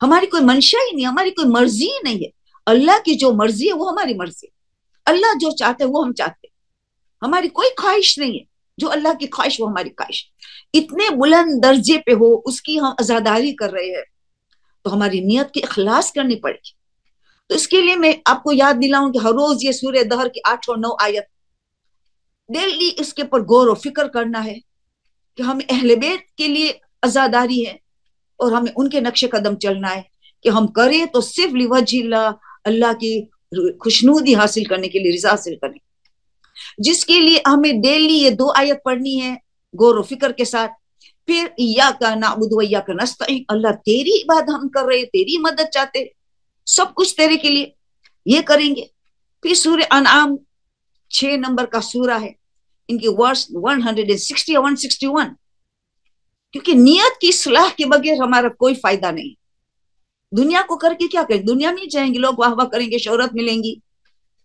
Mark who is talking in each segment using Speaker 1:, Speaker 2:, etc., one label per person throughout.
Speaker 1: ہماری کوئی منشا ہی نہیں، ہماری کوئی مرضی ہی نہیں ہے. اللہ کی جو مرضی ہے وہ ہماری مرضی ہے، اللہ جو چاہتے وہ ہم چاہتے، ہماری کوئی خواہش نہیں ہے. جو اللہ کی خواہش وہ ہماری خواہش. اتنے بلند درجے پہ ہو اس کی ہم عزاداری کر رہے ہیں تو ہماری نیت کی اخلاص کرنی پڑے گی. تو اس کے لیے میں آپ کو یاد دلاؤں کہ ہر روز یہ سورہ دہر کی 8 اور 9 آیت ڈیلی اس کے پر غور و فکر کرنا ہے کہ ہم اہل بیت کے لیے عزاداری ہے اور ہمیں ان کے نقش قدم چلنا ہے کہ ہم کریں تو صرف لوجہ اللہ، اللہ کی خوشنودی حاصل کرنے کے لیے، رضا حاصل کرنے، جس کے لیے ہمیں ڈیلی یہ 2 آیت پڑھنی ہے غور و فکر کے ساتھ. پھر ایاک نعبد و ایاک نستعین، اللہ تیری عبادت ہم کر رہے، تیری مدد چاہتے، سب کچھ تیرے کے لیے یہ کریں گے. پھر سورہ انعام 6 نمبر کا سورہ ہے، ان کی ورس 160 اور 161. کیونکہ نیت کی اصلاح کے بغیر ہمارا کوئی فائدہ نہیں. دنیا کو کر کے کیا کریں، دنیا میں جائیں گے، لوگ واہ واہ کریں گے، شہرت ملیں گی،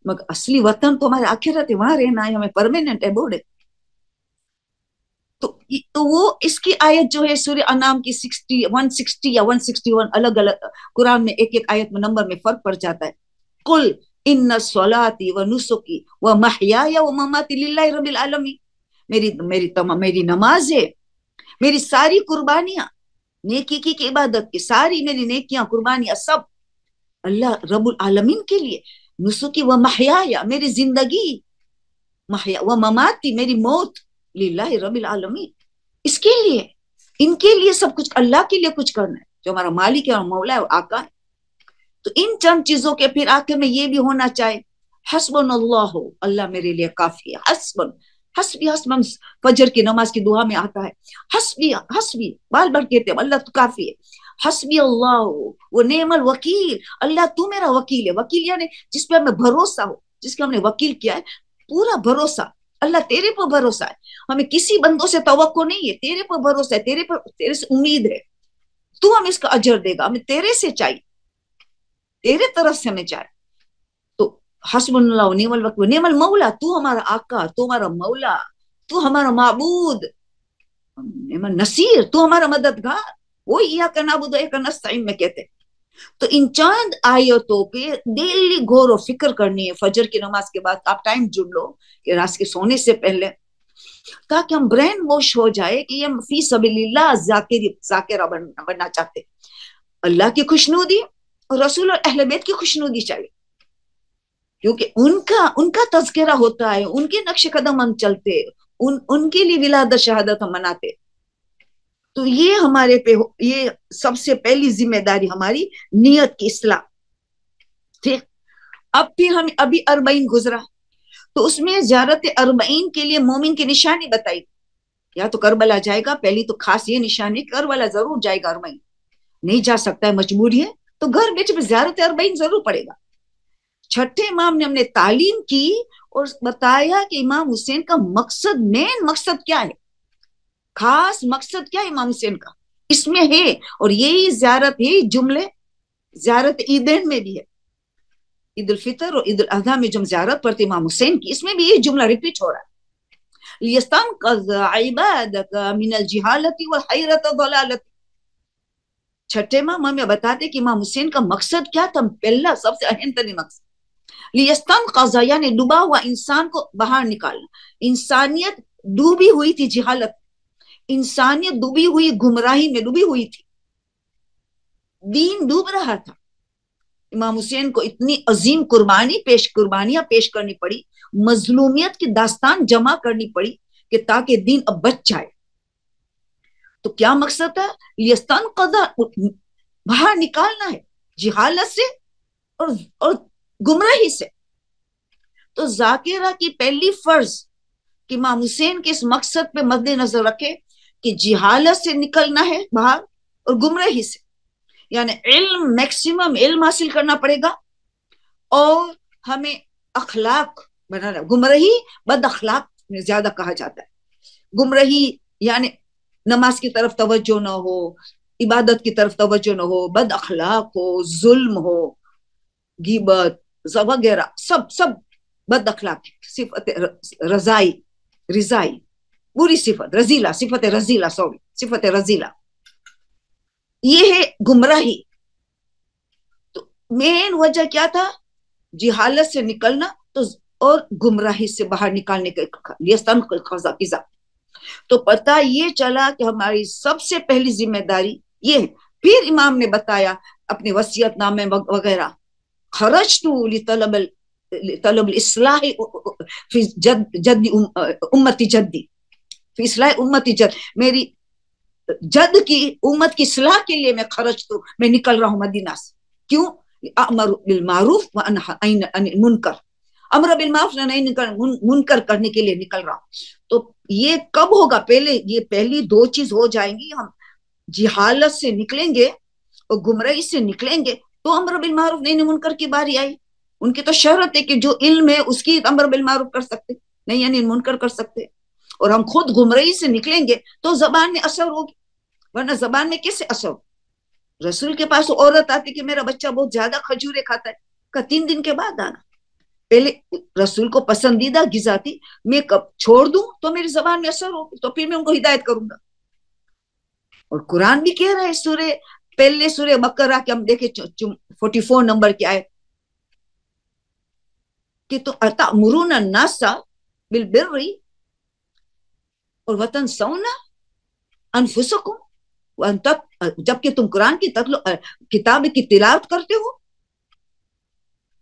Speaker 1: مگر اصلی وطن تو ہمارے آخرت ہے، وہاں رہنا ہے، ہمیں پرماننٹ ہے، بورڈ ہے. تو وہ اس کی آیت جو ہے سورہ انعام کی 160 یا 161 الگ الگ قرآن میں ایک ایک آیت میں نمبر میں فرق پڑ جاتا ہے. قل ان صلاتی و نسکی و محیای و مماتی للہ رب العالمین، میری نماز ہے، میری ساری قربانیاں، نیکی کی عبادت کی ساری میری نیکیاں قربانیاں سب اللہ رب العالمین کے لیے. نسکی و محیای، میری زندگی، محیا و مماتی، میری موت، للہ رب العالمین، اس کے لیے، ان کے لیے سب کچھ، اللہ کے لیے کچھ کرنا ہے جو ہمارا مالک ہے اور مولا ہے اور آقا ہے. تو ان چند چیزوں کے پھر آخر میں یہ بھی ہونا چاہے حسبن اللہ، اللہ میرے لیے کافی ہے. حسبن، حسبی، حسبن فجر کی نماز کی دعا میں آتا ہے، حسبی حسبی، بار بار کہتے ہیں اللہ تو کافی ہے. حسبی اللہ وہ نعم الوکیل، اللہ تو میرا وکیل ہے. وکیل یعنی جس پہ ہمیں بھروسہ ہو، جس کو ہم نے وکیل کیا ہے، پورا بھروسہ. اللہ تیرے پر بھروسہ ہے، ہمیں کسی بندوں سے توقع نہیں ہے، تیرے پر بھروسہ ہے، تیرے سے امید ہے، تو ہم اس کا اجر دے گا، ہمیں تیرے سے چاہیے، تیرے طرف سے ہمیں چاہیے. تو حسب اللہ و نعم الوکیل، نعم المولا، تو ہمارا آقا، تو ہمارا مولا، تو ہمارا معبود، نعم النصیر، تو ہمارا مددگار. وہ ایاک نعبد و ایاک نستعین میں کہتے ہیں. تو ان چاند آیتوں پہ ڈیلی غور و فکر کرنی ہے فجر کی نماز کے بعد. آپ ٹائم جن لو کہ رات کے سونے سے پہلے، تاکہ ہم برین واش ہو جائے کہ یہ فی سبیل اللہ ذاکرہ بننا چاہتے، اللہ کی خوشنودی اور رسول اور اہل بیت کی خوشنودی چاہیے، کیونکہ ان کا تذکرہ ہوتا ہے، ان کے نقش قدم ہم چلتے، ان کے لیے ولادت شہادت ہم مناتے. تو یہ ہمارے پہ، یہ سب سے پہلی ذمہ داری ہماری نیت کی اصلاح. ٹھیک. اب پھر ہم ابھی 40 گزرا، تو اس میں زیارت 40 کے لیے مومن کی نشانی بتائی. یا تو کربلا جائے گا، پہلی تو خاص یہ نشانی، کربلا ضرور جائے گا. 40 نہیں جا سکتا ہے، مجبوری ہے، تو گھر بیٹھے زیارت 40 ضرور پڑے گا. چھٹے امام نے ہم نے تعلیم کی اور بتایا کہ امام حسین کا مقصد، مین مقصد کیا ہے، خاص مقصد کیا ہے امام حسین کا، اس میں ہے. اور یہی زیارت ہے، جملے زیارت عیدین میں بھی ہے، عید الفطر اور عید الاضحیٰ میں جو زیارت پڑھتے امام حسین کی، اس میں بھی یہ جملہ ریپیٹ ہو رہا ہے. لِيَسْتَنْقَذَ عِبَادَكَ مِنَ الْجِهَالَةِ وَالْحَيْرَةِ ضَلَالَةِ. چھٹے امام ہمیں بتاتے کہ امام حسین کا مقصد کیا تھا، پہلا سب سے اہم ترین مقصد لِيَسْتَنْقَذَ یعنی ڈوبا ہوا انسان کو باہر نکالنا. انسانیت ڈوبی ہوئی تھی جہالت، انسانیت ڈوبی ہوئی گمراہی میں ڈوبی ہوئی تھی، دین ڈوب رہا تھا. امام حسین کو اتنی عظیم قربانیاں پیش کرنی پڑی، مظلومیت کی داستان جمع کرنی پڑی کہ تاکہ دین اب بچ جائے. تو کیا مقصد تھا، لِيَسْتَنْقَذَ باہر نکالنا ہے جہالت سے اور گمراہی سے. تو ذاکرہ کی پہلی فرض کہ امام حسین کے اس مقصد پہ مد نظر رکھے کہ جہالت سے نکلنا ہے باہر اور گمراہی سے، یعنی علم، میکسیمم علم حاصل کرنا پڑے گا، اور ہمیں اخلاق بنانا. گمراہی بد اخلاق میں زیادہ کہا جاتا ہے. گمراہی یعنی نماز کی طرف توجہ نہ ہو، عبادت کی طرف توجہ نہ ہو، بد اخلاق ہو، ظلم ہو، غیبت وغیرہ، سب بد اخلاق، صفت رضائی، بری صفت، صفت رزیلہ، یہ ہے گمراہی. مین وجہ کیا تھا؟ جہالت سے نکلنا تو اور گمراہی سے باہر نکالنے کا. تو پتہ یہ چلا کہ ہماری سب سے پہلی ذمہ داری یہ ہے. پھر امام نے بتایا اپنے وصیت نامے وغیرہ، خرجت لطلب الاصلاح فی جد امتی جدی، فی اصلاح امتی جد، میری جد کی امت کی اصلاح کے لیے میں خرج تو میں نکل رہا ہوں مدینہ سے. کیوں؟ امر بالمعروف عن المنکر، امر بالمعروف منکر کرنے کے لیے نکل رہا ہوں. تو یہ کب ہوگا؟ پہلے یہ پہلی دو چیز ہو جائیں گی، ہم جہالت سے نکلیں گے اور گمراہی سے نکلیں گے تو امر بالمعروف نہیں منکر کی باری آئی. ان کی تو شرط ہے کہ جو علم ہے اس کی امر بالمعروف کر سکتے، نہیں یعنی منکر کر سکتے. اور ہم خود گمراہی سے نکلیں گے تو زبان میں اثر ہوگی، ورنہ زبان میں کیسے اثر ہو؟ رسول کے پاس عورت آتی کہ میرا بچہ بہت زیادہ کھجورے کھاتا ہے، کہ 3 دن کے بعد آنا. پہلے رسول کو پسندیدہ غذا تھی، میں کب چھوڑ دوں تو میری زبان میں اثر ہوگی، تو پھر میں ان کو ہدایت کروں گا. اور قرآن بھی کہہ رہا ہے پہلے سورہ بقرہ کہ ہم دیکھیں 44 نمبر کی آیت کہ تو اتأمرون الناس بالبر اور وتنسون انفسکم، جبکہ تم قرآن کی کتاب کی تلاوت کرتے ہو.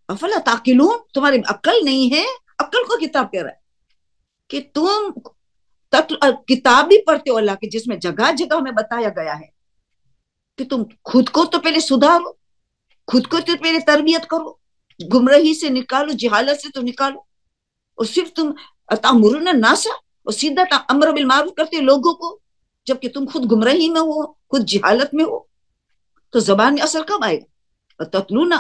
Speaker 1: افلا تعقلون، تمہاری عقل نہیں ہے؟ عقل کو کتاب کہہ رہا ہے کہ تم کتاب بھی پڑھتے ہو اللہ کی، جس میں جگہ جگہ ہمیں بتایا گیا ہے کہ تم خود کو تو پہلے سدھارو، خود کو تو پہلے تربیت کرو، گمراہی سے نکالو، جہالت سے تو نکالو. اور صرف تم تأمرون الناس اور سیدھا امر بالمعروف کرتے ہو لوگوں کو، جبکہ تم خود گمراہی میں ہو، خود جہالت میں ہو. تو زبان میں اثر کب آئے گا؟ تتلون،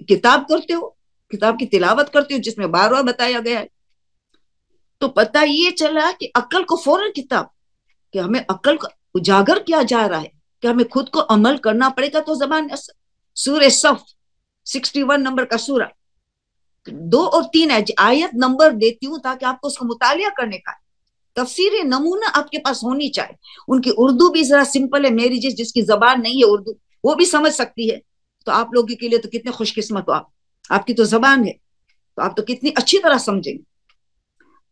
Speaker 1: کتاب کرتے ہو، کتاب کی تلاوت کرتے ہو جس میں بار بار بتایا گیا ہے. تو پتہ یہ چلا کہ عقل کو فوراً کتاب، کہ ہمیں عقل کو اجاگر کیا جا رہا ہے کہ ہمیں خود کو عمل کرنا پڑے گا تو زبان میں اثر. سورہ صف 61 نمبر کا سورہ 2 اور 3 آیت نمبر دیتی ہوں تاکہ آپ کو اس کو مطالعہ کرنے کا تفسیر نمونہ آپ کے پاس ہونی چاہیے. ان کی اردو بھی ذرا سمپل ہے، میری جس کی زبان نہیں ہے اردو وہ بھی سمجھ سکتی ہے. تو آپ لوگوں کے لیے تو کتنے خوش قسمت ہو آپ کی تو زبان ہے، تو آپ تو کتنی اچھی طرح سمجھیں گے.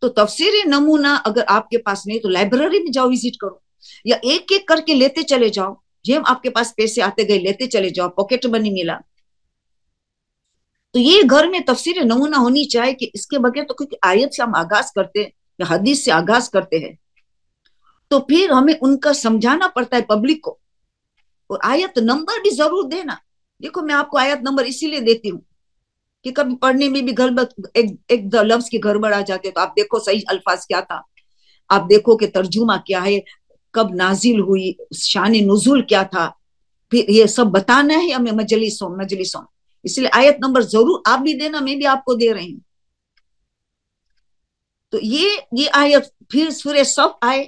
Speaker 1: تو تفسیر نمونہ اگر آپ کے پاس نہیں تو لائبریری میں جاؤ، وزٹ کرو، یا ایک ایک کر کے لیتے چلے جاؤ، جب آپ کے پاس پیسے آتے گئے لیتے چلے جاؤ، پاکٹ منی ملا. تو یہ گھر میں تفسیر نمونہ ہونی چاہیے کہ اس کے بغیر تو کیونکہ آیت سے ہم آغاز کرتے ہیں یا حدیث سے آغاز کرتے ہیں تو پھر ہمیں ان کا سمجھانا پڑتا ہے پبلک کو. اور آیت نمبر بھی ضرور دینا. دیکھو میں آپ کو آیت نمبر اسی لیے دیتی ہوں کہ کبھی پڑھنے میں بھی ایک لفظ کی گڑبڑ آ جاتے تو آپ دیکھو صحیح الفاظ کیا تھا، آپ دیکھو کہ ترجمہ کیا ہے، کب نازل ہوئی، شان نزول کیا تھا، پھر یہ سب بتانا ہے ہمیں مجلسوں. اس لیے آیت نمبر ضرور آپ بھی دینا، میں بھی آپ کو دے رہی ہوں. تو یہ آیت پھر سورہ صف آئے،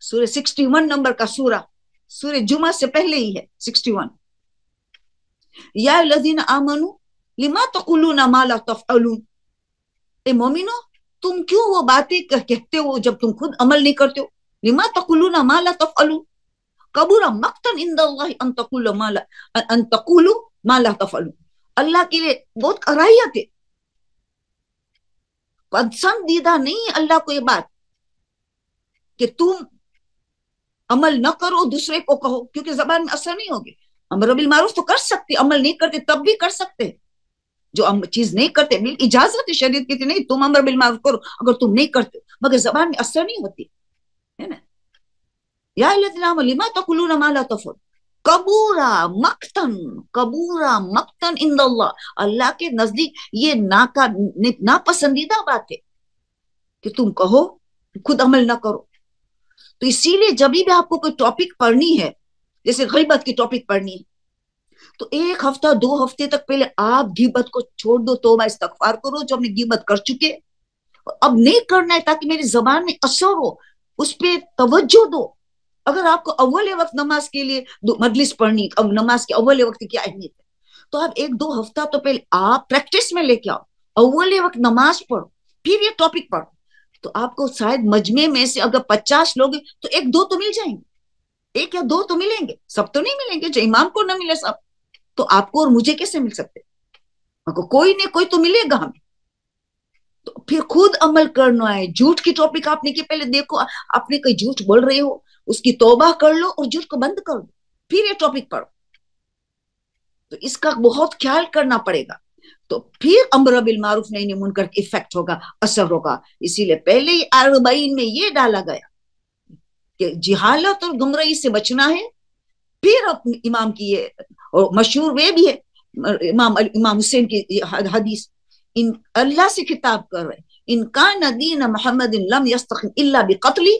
Speaker 1: سورہ 61 نمبر کا سورہ جمعہ سے پہلے ہی ہے 61. یا الذین آمنوا لما تقولون ما لا تفعلون، اے مومنو تم کیوں وہ باتیں کہتے ہو جب تم خود عمل نہیں کرتے ہو. لما تقولون ما لا تفعلون کبر مقتا عند اللہ ان تقولوا ما لا تفعلون. اللہ کے لیے بہت کراہیت ہے، پسندیدہ نہیں اللہ کو یہ بات کہ تم عمل نہ کرو دوسرے کو کہو، کیونکہ زبان میں اثر نہیں ہوگی. امر بالمعروف تو کر سکتے، عمل نہیں کرتے تب بھی کر سکتے. جو چیز نہیں کرتے بل اجازت ہے شریعت کی نہیں تم امر بالمعروف کرو، اگر تم نہیں کرتے مگر زبان میں اثر نہیں ہوتی ہے نا. یا الذین آمنوا لما تقولون ما لا تفعلون کبورا مقتن عند اللہ، اللہ کے نزدیک یہ ناپسندیدہ بات ہے کہ تم کہو خود عمل نہ کرو. تو اسی لیے جب بھی آپ کو کوئی ٹاپک پڑھنی ہے، جیسے غیبت کی ٹاپک پڑھنی ہے، تو 1 ہفتہ 2 ہفتے تک پہلے آپ غیبت کو چھوڑ دو، توبہ استغفار کرو جو ہم نے غیبت کر چکے، اب نہیں کرنا ہے تاکہ میری زبان میں اثر ہو، اس پہ توجہ دو. اگر آپ کو اول وقت نماز کے لیے مجلس پڑھنی، اب نماز کے اول وقت کی اہمیت ہے، تو آپ 1-2 ہفتہ تو پہلے آپ پریکٹس میں لے کے آؤ، اول وقت نماز پڑھو، پھر یہ ٹاپک پڑھو. تو آپ کو شاید مجمع میں سے اگر 50 لوگ ہیں تو 1-2 تو مل جائیں گے، 1 یا 2 تو ملیں گے، سب تو نہیں ملیں گے، جو امام کو نہ ملے سب. تو آپ کو اور مجھے کیسے مل سکتے؟ کوئی نہیں کوئی تو ملے گا ہمیں. تو پھر خود عمل کرنا ہے. جھوٹ کی ٹاپک آپ نے کہ پہلے دیکھو آپ نے کوئی جھوٹ بول رہے ہو, اس کی توبہ کر لو اور جھوٹ کو بند کر دو, پھر یہ ٹاپک پڑھو. تو اس کا بہت خیال کرنا پڑے گا. تو پھر امر بالمعروف نہی عن المنکر کا افیکٹ ہوگا, اثر ہوگا. اسی لیے پہلے ہی 40 میں یہ ڈالا گیا کہ جہالت اور گمراہی سے بچنا ہے. پھر امام کی یہ اور مشہور وہ بھی ہے امام حسین کی حدیث, ان اللہ سے خطاب کر رہے, ان کان دین محمد لم یستقم الا بقتلی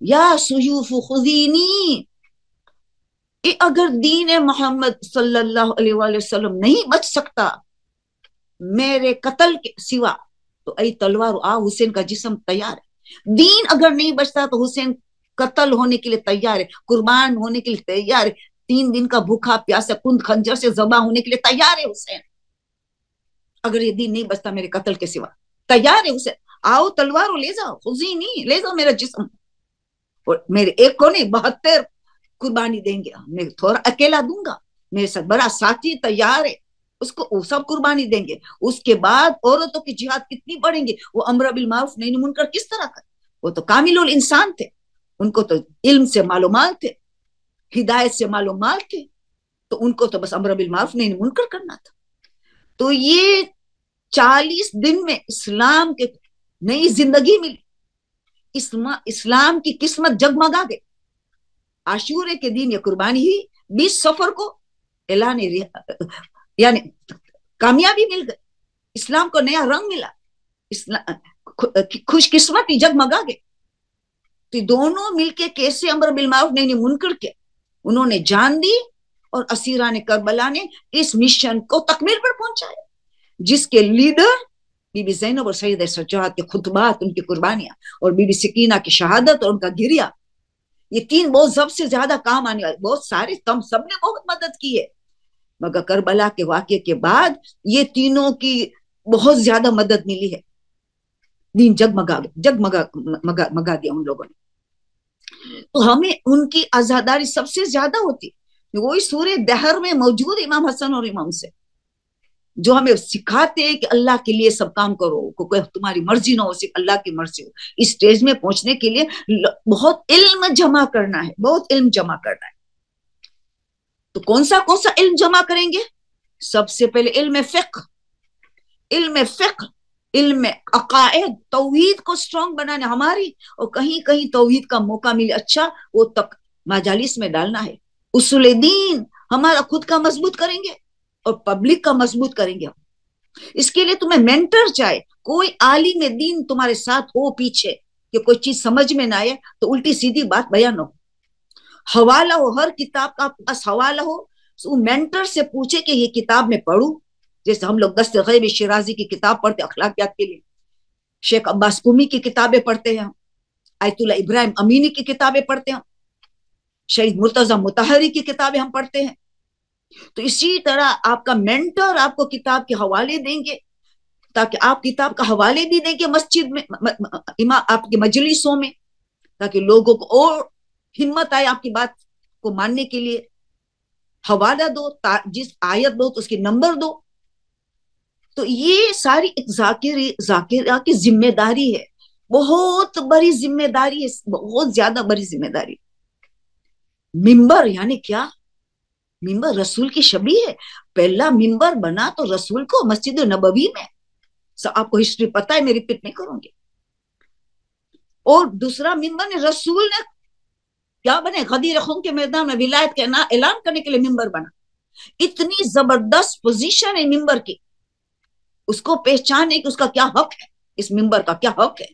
Speaker 1: یا سیوف خذینی. اگر دین محمد صلی اللہ علیہ وآلہ وسلم نہیں بچ سکتا میرے قتل کے سوا, تو ای تلوار آ, حسین کا جسم تیار ہے. دین اگر نہیں بچتا تو حسین قتل ہونے کے لیے تیار ہے, قربان ہونے کے لیے تیار ہے, 3 دن کا بھوکا پیاسا کند خنجر سے ذبح ہونے کے لیے تیار ہے حسین. اگر یہ دین نہیں بچتا میرے قتل کے سوا تیار ہے حسین. آؤ تلوار لے جاؤ, خذینی لے جاؤ میرا جسم, اور میرے ایک کو نہیں 72 قربانی دیں گے, میں تھوڑا اکیلا دوں گا, میرے ساتھ بڑا ساتھی تیار ہے, اس کو سب قربانی دیں گے. اس کے بعد عورتوں کی جہاد کتنی بڑھیں گے, وہ امر بالمعروف نہی عن المنکر کس طرح کریں؟ وہ تو کامل الانسان تھے, ان کو تو علم سے معلومات تھے, ہدایت سے معلومات تھے, تو ان کو تو بس امر بالمعروف نہی عن المنکر کرنا تھا. تو یہ 40 دن میں اسلام کے نئی زندگی ملی, اسلام کی قسمت جگمگا گئی. عاشورے کے دن یہ قربانی ہی, 20 صفر کو اعلان یعنی کامیابی مل گئی, اسلام کو نیا رنگ ملا, خوش قسمتی جگمگا گئے. تو دونوں مل کے کیسے امر بالمعروف نہی عن المنکر کے انہوں نے جان دی, اور اسیران کربلا نے اس مشن کو تکمیل پر پہنچایا, جس کے لیڈر بی بی زینب اور سید سجاد کے خطبات, ان کی قربانیاں, اور بی بی سکینہ کی شہادت اور ان کا گریا, یہ 3 بہت سب سے زیادہ کام آنے والے. بہت سارے تم سب نے بہت مدد کی ہے, مگر کربلا کے واقعے کے بعد یہ تینوں کی بہت زیادہ مدد ملی ہے. دین جگمگا دیا ان لوگوں نے. تو ہمیں ان کی عزاداری سب سے زیادہ ہوتی, وہی سورہ دہر میں موجود امام حسن اور امام سے, جو ہمیں سکھاتے ہیں کہ اللہ کے لیے سب کام کرو, کوئی تمہاری مرضی نہ ہو, صرف اللہ کی مرضی ہو. اس سٹیج میں پہنچنے کے لیے بہت علم جمع کرنا ہے, بہت علم جمع کرنا ہے. تو کون سا علم جمع کریں گے؟ سب سے پہلے علم فقہ, علم عقائد, توحید کو سٹرونگ بنانا ہماری, اور کہیں کہیں توحید کا موقع ملے اچھا وہ تک مجالس میں ڈالنا ہے. اصول دین ہمارا خود کا مضبوط کریں گے اور پبلک کا مضبوط کریں گے. اس کے لیے تمہیں مینٹر چاہے, کوئی عالم دین تمہارے ساتھ ہو پیچھے, کہ کوئی چیز سمجھ میں نہ آئے تو الٹی سیدھی بات بیان ہو, حوالہ ہو, ہر کتاب کا پاس حوالہ ہو, وہ مینٹر سے پوچھے کہ یہ کتاب میں پڑھوں. جیسے ہم لوگ دست غیب شیرازی کی کتاب پڑھتے اخلاقیات کے لیے, شیخ عباس قمی کی کتابیں پڑھتے ہیں, آیت اللہ ابراہیم امینی کی کتابیں پڑھتے ہیں, شہید مرتضی مطہری کی کتابیں ہم پڑھتے ہیں. تو اسی طرح آپ کا مینٹر آپ کو کتاب کے حوالے دیں گے, تاکہ آپ کتاب کا حوالے بھی دیں گے مسجد میں, آپ کے مجلسوں میں, تاکہ لوگوں کو اور ہمت آئے آپ کی بات کو ماننے کے لیے. حوالہ دو, جس آیت دو تو اس کی نمبر دو. تو یہ ساری ایک ذاکرہ کی ذمہ داری ہے, بہت بڑی ذمہ داری ہے, بہت زیادہ بڑی ذمہ داری. ممبر یعنی کیا؟ ممبر رسول کی شبیہ ہے. پہلا ممبر بنا تو رسول کو مسجد نبوی میں, آپ کو ہسٹری پتا ہے, میں ریپیٹ نہیں کروں گی. اور دوسرا ممبر نے رسول نے کیا بنے, غدیر خون کے میدان میں ولایت کے اعلان کرنے کے لیے ممبر بنا. اتنی زبردست پوزیشن ہے ممبر کی, اس کو پہچانے کہ اس کا کیا حق ہے, اس ممبر کا کیا حق ہے.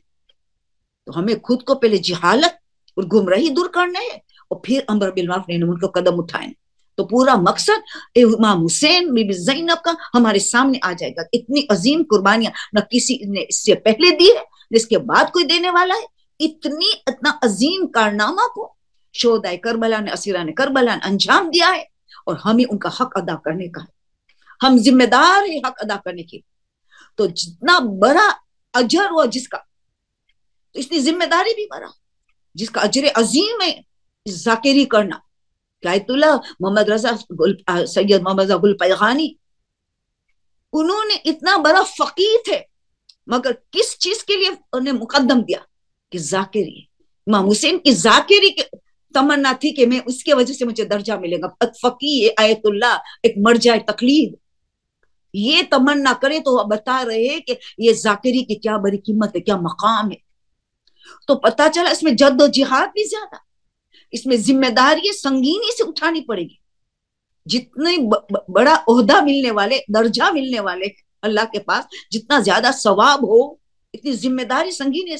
Speaker 1: تو ہمیں خود کو پہلے جہالت اور گمراہی دور کرنا ہے, اور پھر امر بالمعروف نہی عن المنکر کو قدم اٹھائیں. تو پورا مقصد امام حسین بی بی زینب کا ہمارے سامنے آ جائے گا. اتنی عظیم قربانیاں نہ کسی نے اس سے پہلے دی ہے, جس کے بعد کوئی دینے والا ہے. اتنا عظیم کارنامہ کو شہدائے کربلا نے, اسیران کربلا نے انجام دیا ہے, اور ہمیں ان کا حق ادا کرنے کا ہے. ہم ذمہ دار ہیں حق ادا کرنے کی. تو جتنا بڑا اجر ہوا جس کا, تو اتنی ذمہ داری بھی بڑا, جس کا اجر عظیم ہے ذاکری کرنا. کہ آیت اللہ محمد رضا سید محمد رضا گل پیغانی انہوں نے اتنا بڑا فقیر تھے مگر کس چیز کے لیے انہیں مقدم دیا کہ ذاکری. امام حسین کی ذاکری کی تمنا تھی کہ میں اس کی وجہ سے مجھے درجہ ملے گا. فقیر آیت اللہ ایک مرجع تقلید یہ تمنا کرے تو وہ بتا رہے کہ یہ ذاکری کی کیا بڑی قیمت ہے, کیا مقام ہے. تو پتا چلا اس میں جد و جہاد بھی زیادہ, اس میں ذمہ داری سنگینی سے اٹھانی پڑے گی. جتنے بڑا عہدہ ملنے والے, درجہ ملنے والے اللہ کے پاس, جتنا زیادہ ثواب ہو اتنی ذمہ داری سنگین ہے.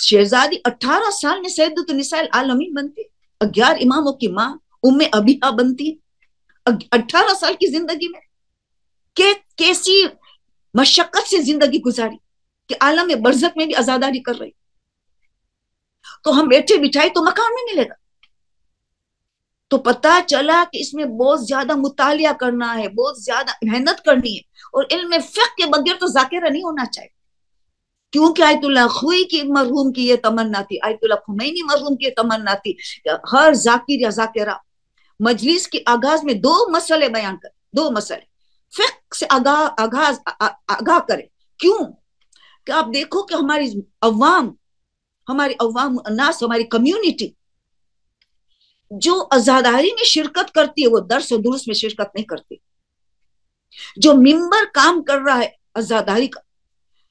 Speaker 1: شہزادی 18 سال میں سیدۃ النساء العالمین بنتی, 11 اماموں کی ماں ام ابیہ بنتی 18 سال کی زندگی میں. کیسی مشقت سے زندگی گزاری کہ عالم برزخ میں بھی آزاداری کر رہی. تو ہم بیٹھے بٹھائی تو مکان میں ملے گا. تو پتا چلا کہ اس میں بہت زیادہ مطالعہ کرنا ہے, بہت زیادہ محنت کرنی ہے, اور علم فقہ کے بغیر تو ذاکرہ نہیں ہونا چاہیے. کیونکہ آیت اللہ خوئی کی مرحوم کی یہ تمنا تھی, آیت اللہ خمینی مرحوم کی یہ تمنا تھی, ہر ذاکر یا ذاکرہ مجلس کے آغاز میں 2 مسئلے بیان کرے, 2 مسئلے فقہ سے آگاہ کرے. کیوں کہ آپ دیکھو کہ ہماری عوام الناس, ہماری کمیونٹی جو عزاداری میں شرکت کرتی ہے وہ درس و دروس میں شرکت نہیں کرتی. جو ممبر کام کر رہا ہے عزاداری کا,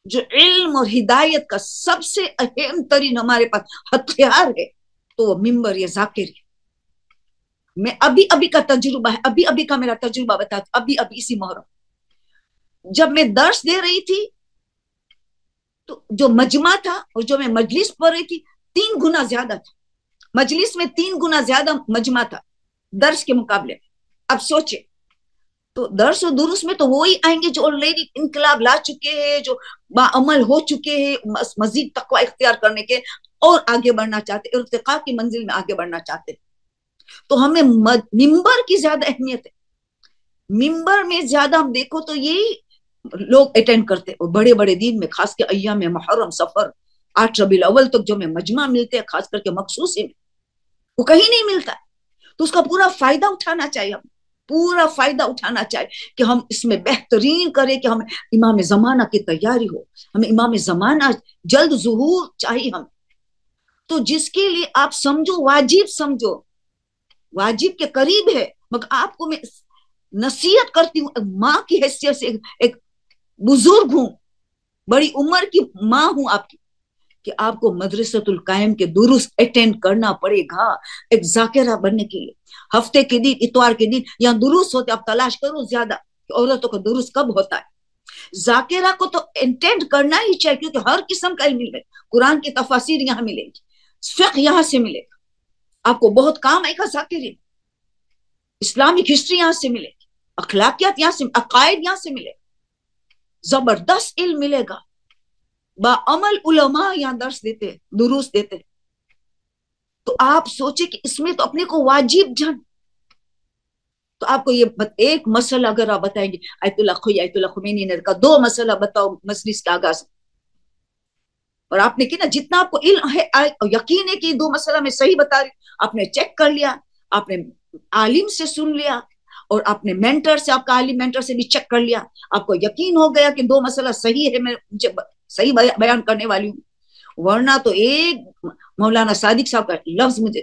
Speaker 1: جو علم اور ہدایت کا سب سے اہم ترین ہمارے پاس ہتھیار ہے تو وہ ممبر یا ذاکر ہے. میں ابھی کا تجربہ ہے, ابھی کا میرا تجربہ بتاتا, ابھی اسی محرم جب میں درس دے رہی تھی تو جو مجمع تھا اور جو میں مجلس پڑھ رہی تھی 3 گنا زیادہ تھا. مجلس میں 3 گنا زیادہ مجمع تھا درس کے مقابلے. اب سوچے تو درس و دروس میں تو وہی آئیں گے جو آلریڈی انقلاب لا چکے ہیں, جو باعمل ہو چکے ہیں, مزید تقوی اختیار کرنے کے اور آگے بڑھنا چاہتے, ارتقاء کی منزل میں آگے بڑھنا چاہتے. تو ہمیں ممبر کی زیادہ اہمیت ہے. ممبر میں زیادہ ہم دیکھو تو یہی لوگ اٹینڈ کرتے, اور بڑے بڑے دین میں خاص کے ایام میں محرم, سفر, 8 ربیع الاول تک جو میں مجمع ملتے ہیں خاص کر کے مخصوص میں, وہ کہیں نہیں ملتا. تو اس کا پورا فائدہ اٹھانا چاہیے, ہم پورا فائدہ اٹھانا چاہیے کہ ہم اس میں بہترین کریں کہ ہمیں امام زمانہ کی تیاری ہو, ہمیں امام زمانہ جلد ظہور چاہیے ہم. تو جس کے لیے آپ سمجھو واجب کے قریب ہے, مگر آپ کو میں نصیحت کرتی ہوں, ماں کی حیثیت سے ایک بزرگ ہوں, بڑی عمر کی ماں ہوں آپ کی, کہ آپ کو مدرسۃ القائم کے دروس اٹینڈ کرنا پڑے گا ایک ذاکرہ بننے کے لیے. ہفتے کے دن, اتوار کے دن یہاں دروس ہوتے, آپ تلاش کرو زیادہ کہ عورتوں کا دروس کب ہوتا ہے. ذاکرہ کو تو اٹینڈ کرنا ہی چاہیے, کیونکہ ہر قسم کا علم ملے, قرآن کی تفاسیر یہاں ملے گی, فقہ یہاں سے ملے گا, آپ کو بہت کام آئے گا ذاکری, اسلامک ہسٹری یہاں سے ملے گی, اخلاقیات یہاں سے, عقائد یہاں سے ملے گا, زبردست علم ملے گا. باعمل علماء یہاں درس دیتے, دروس دیتے. تو آپ سوچیں کہ اس میں تو اپنے کو واجب جان. تو آپ کو یہ ایک مسئلہ اگر آپ بتائیں گے, آیت اللہ خمینی نے کہا 2 مسئلہ بتاؤ مجلس کے آغاز, اور آپ نے کہا جتنا آپ کو علم ہے, یقین ہے کہ 2 مسئلہ میں صحیح بتا رہی, آپ نے چیک کر لیا, آپ نے عالم سے سن لیا, اور آپ نے مینٹر سے, آپ کا عالم مینٹر سے بھی چیک کر لیا, آپ کو یقین ہو گیا کہ 2 مسئلہ صحیح ہے, میں صحیح بیان کرنے والی ہوں. ورنہ تو ایک مولانا صادق صاحب کا لفظ مجھے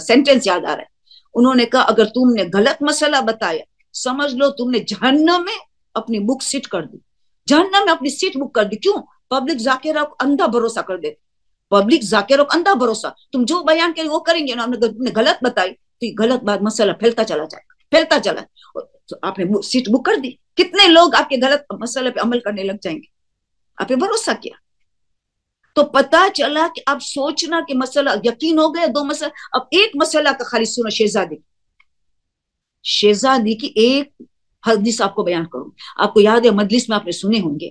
Speaker 1: سینٹینس یاد آ رہا ہے, انہوں نے کہا اگر تم نے غلط مسئلہ بتایا سمجھ لو تم نے جہنم میں اپنی بک سیٹ کر دی, جہنم میں اپنی سیٹ بک کر دی. کیوں؟ پبلک ذاکرہ کو اندھا بھروسہ کر دیتے, پبلک ذاکرہ کو اندھا بھروسہ, تم جو بیان کریں وہ کریں گے, تم نے غلط بتائی تو یہ غلط بات مسئلہ پھیلتا چلا, تو آپ نے سیٹ بک کر دی, کتنے لوگ آپ کے غلط مسئلے پہ عمل کرنے لگ جائیں گے, آپ نے بھروسہ کیا. تو پتا چلا کہ اب سوچنا کہ مسئلہ یقین ہو گیا 2 مسئلہ, اب ایک مسئلہ کا خالی سنو. شہزادی کی ایک حدیث آپ کو بیان کروں, آپ کو یاد ہے مجلس میں آپ نے سنے ہوں گے,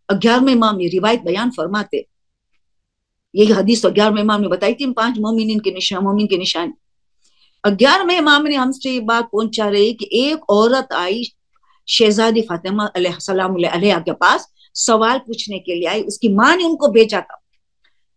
Speaker 1: 11ویں امام یہ روایت بیان فرماتے, یہ حدیث 11ویں امام نے بتائی تھی, 5 مومنین کے نشان. 11ویں امام نے ہم سے یہ بات پہنچا رہی کہ ایک عورت آئی شہزادی فاطمہ علیہ السلام علیہ کے پاس, سوال پوچھنے کے لیے آئی, اس کی ماں نے ان کو بھیجا تھا.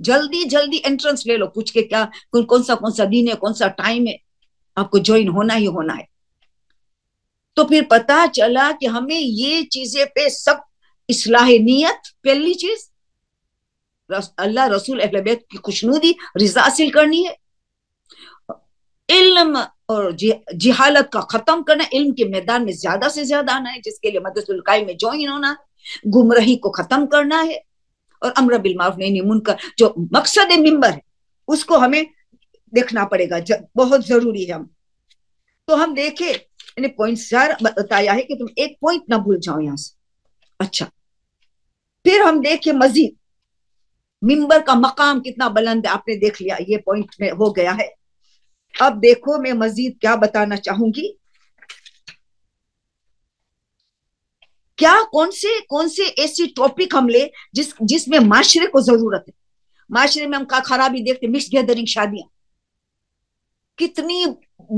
Speaker 1: جلدی جلدی انٹرنس لے لو، پوچھ کے کیا کون سا دن ہے، کون سا ٹائم ہے، آپ کو جوائن ہونا ہی ہونا ہے۔ تو پھر پتا چلا کہ ہمیں یہ چیزیں پہ سب اصلاح نیت پہلی چیز، اللہ رسول اہل بیت کی خوشنودی رضا حاصل کرنی ہے، علم اور جہالت کا ختم کرنا، علم کے میدان میں زیادہ سے زیادہ آنا ہے، جس کے لیے مدرسۃ القائی میں جوائن ہونا ہے، گمراہی کو ختم کرنا ہے، اور امر بالمعروف نہی منکر جو مقصد ممبر ہے اس کو ہمیں دیکھنا پڑے گا، بہت ضروری ہے۔ تو ہم دیکھیں پوائنٹ سارا بتایا ہے کہ تم ایک پوائنٹ نہ بھول جاؤ یہاں سے۔ اچھا، پھر ہم دیکھیں مزید ممبر کا مقام کتنا بلند ہے، آپ نے دیکھ لیا، یہ پوائنٹ میں ہو گیا ہے۔ اب دیکھو میں مزید کیا بتانا چاہوں گی، کیا کون سے ایسی ٹاپک ہم لے جس میں معاشرے کو ضرورت ہے۔ معاشرے میں ہم کا خرابی دیکھتے، مکس گیدرنگ شادیاں کتنی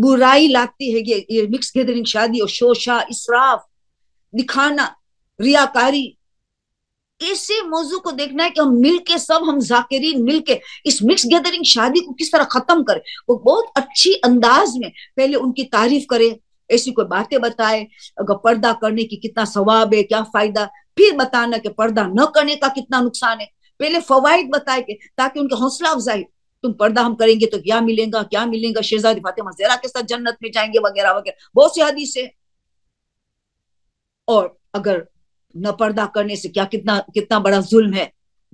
Speaker 1: برائی لاتی ہے، یہ مکس گیدرنگ شادی اور شوشا، اسراف، دکھانا، ریاکاری، ایسے موضوع کو دیکھنا ہے کہ ہم مل کے ہم ذاکرین مل کے اس مکس گیدرنگ شادی کو کس طرح ختم کریں۔ وہ بہت اچھی انداز میں پہلے ان کی تعریف کرے، ایسی کوئی باتیں بتائے، اگر پردہ کرنے کی کتنا ثواب ہے، کیا فائدہ، پھر بتانا کہ پردہ نہ کرنے کا کتنا نقصان ہے، پہلے فوائد بتائے کہ تاکہ ان کے حوصلہ افزائی، تم پردہ ہم کریں گے تو کیا ملے گا، شہزادی فاطمہ زہرا کے ساتھ جنت میں جائیں گے، وغیرہ وغیرہ، بہت سی حدیث ہے۔ اور اگر نہ پردہ کرنے سے کتنا بڑا ظلم ہے،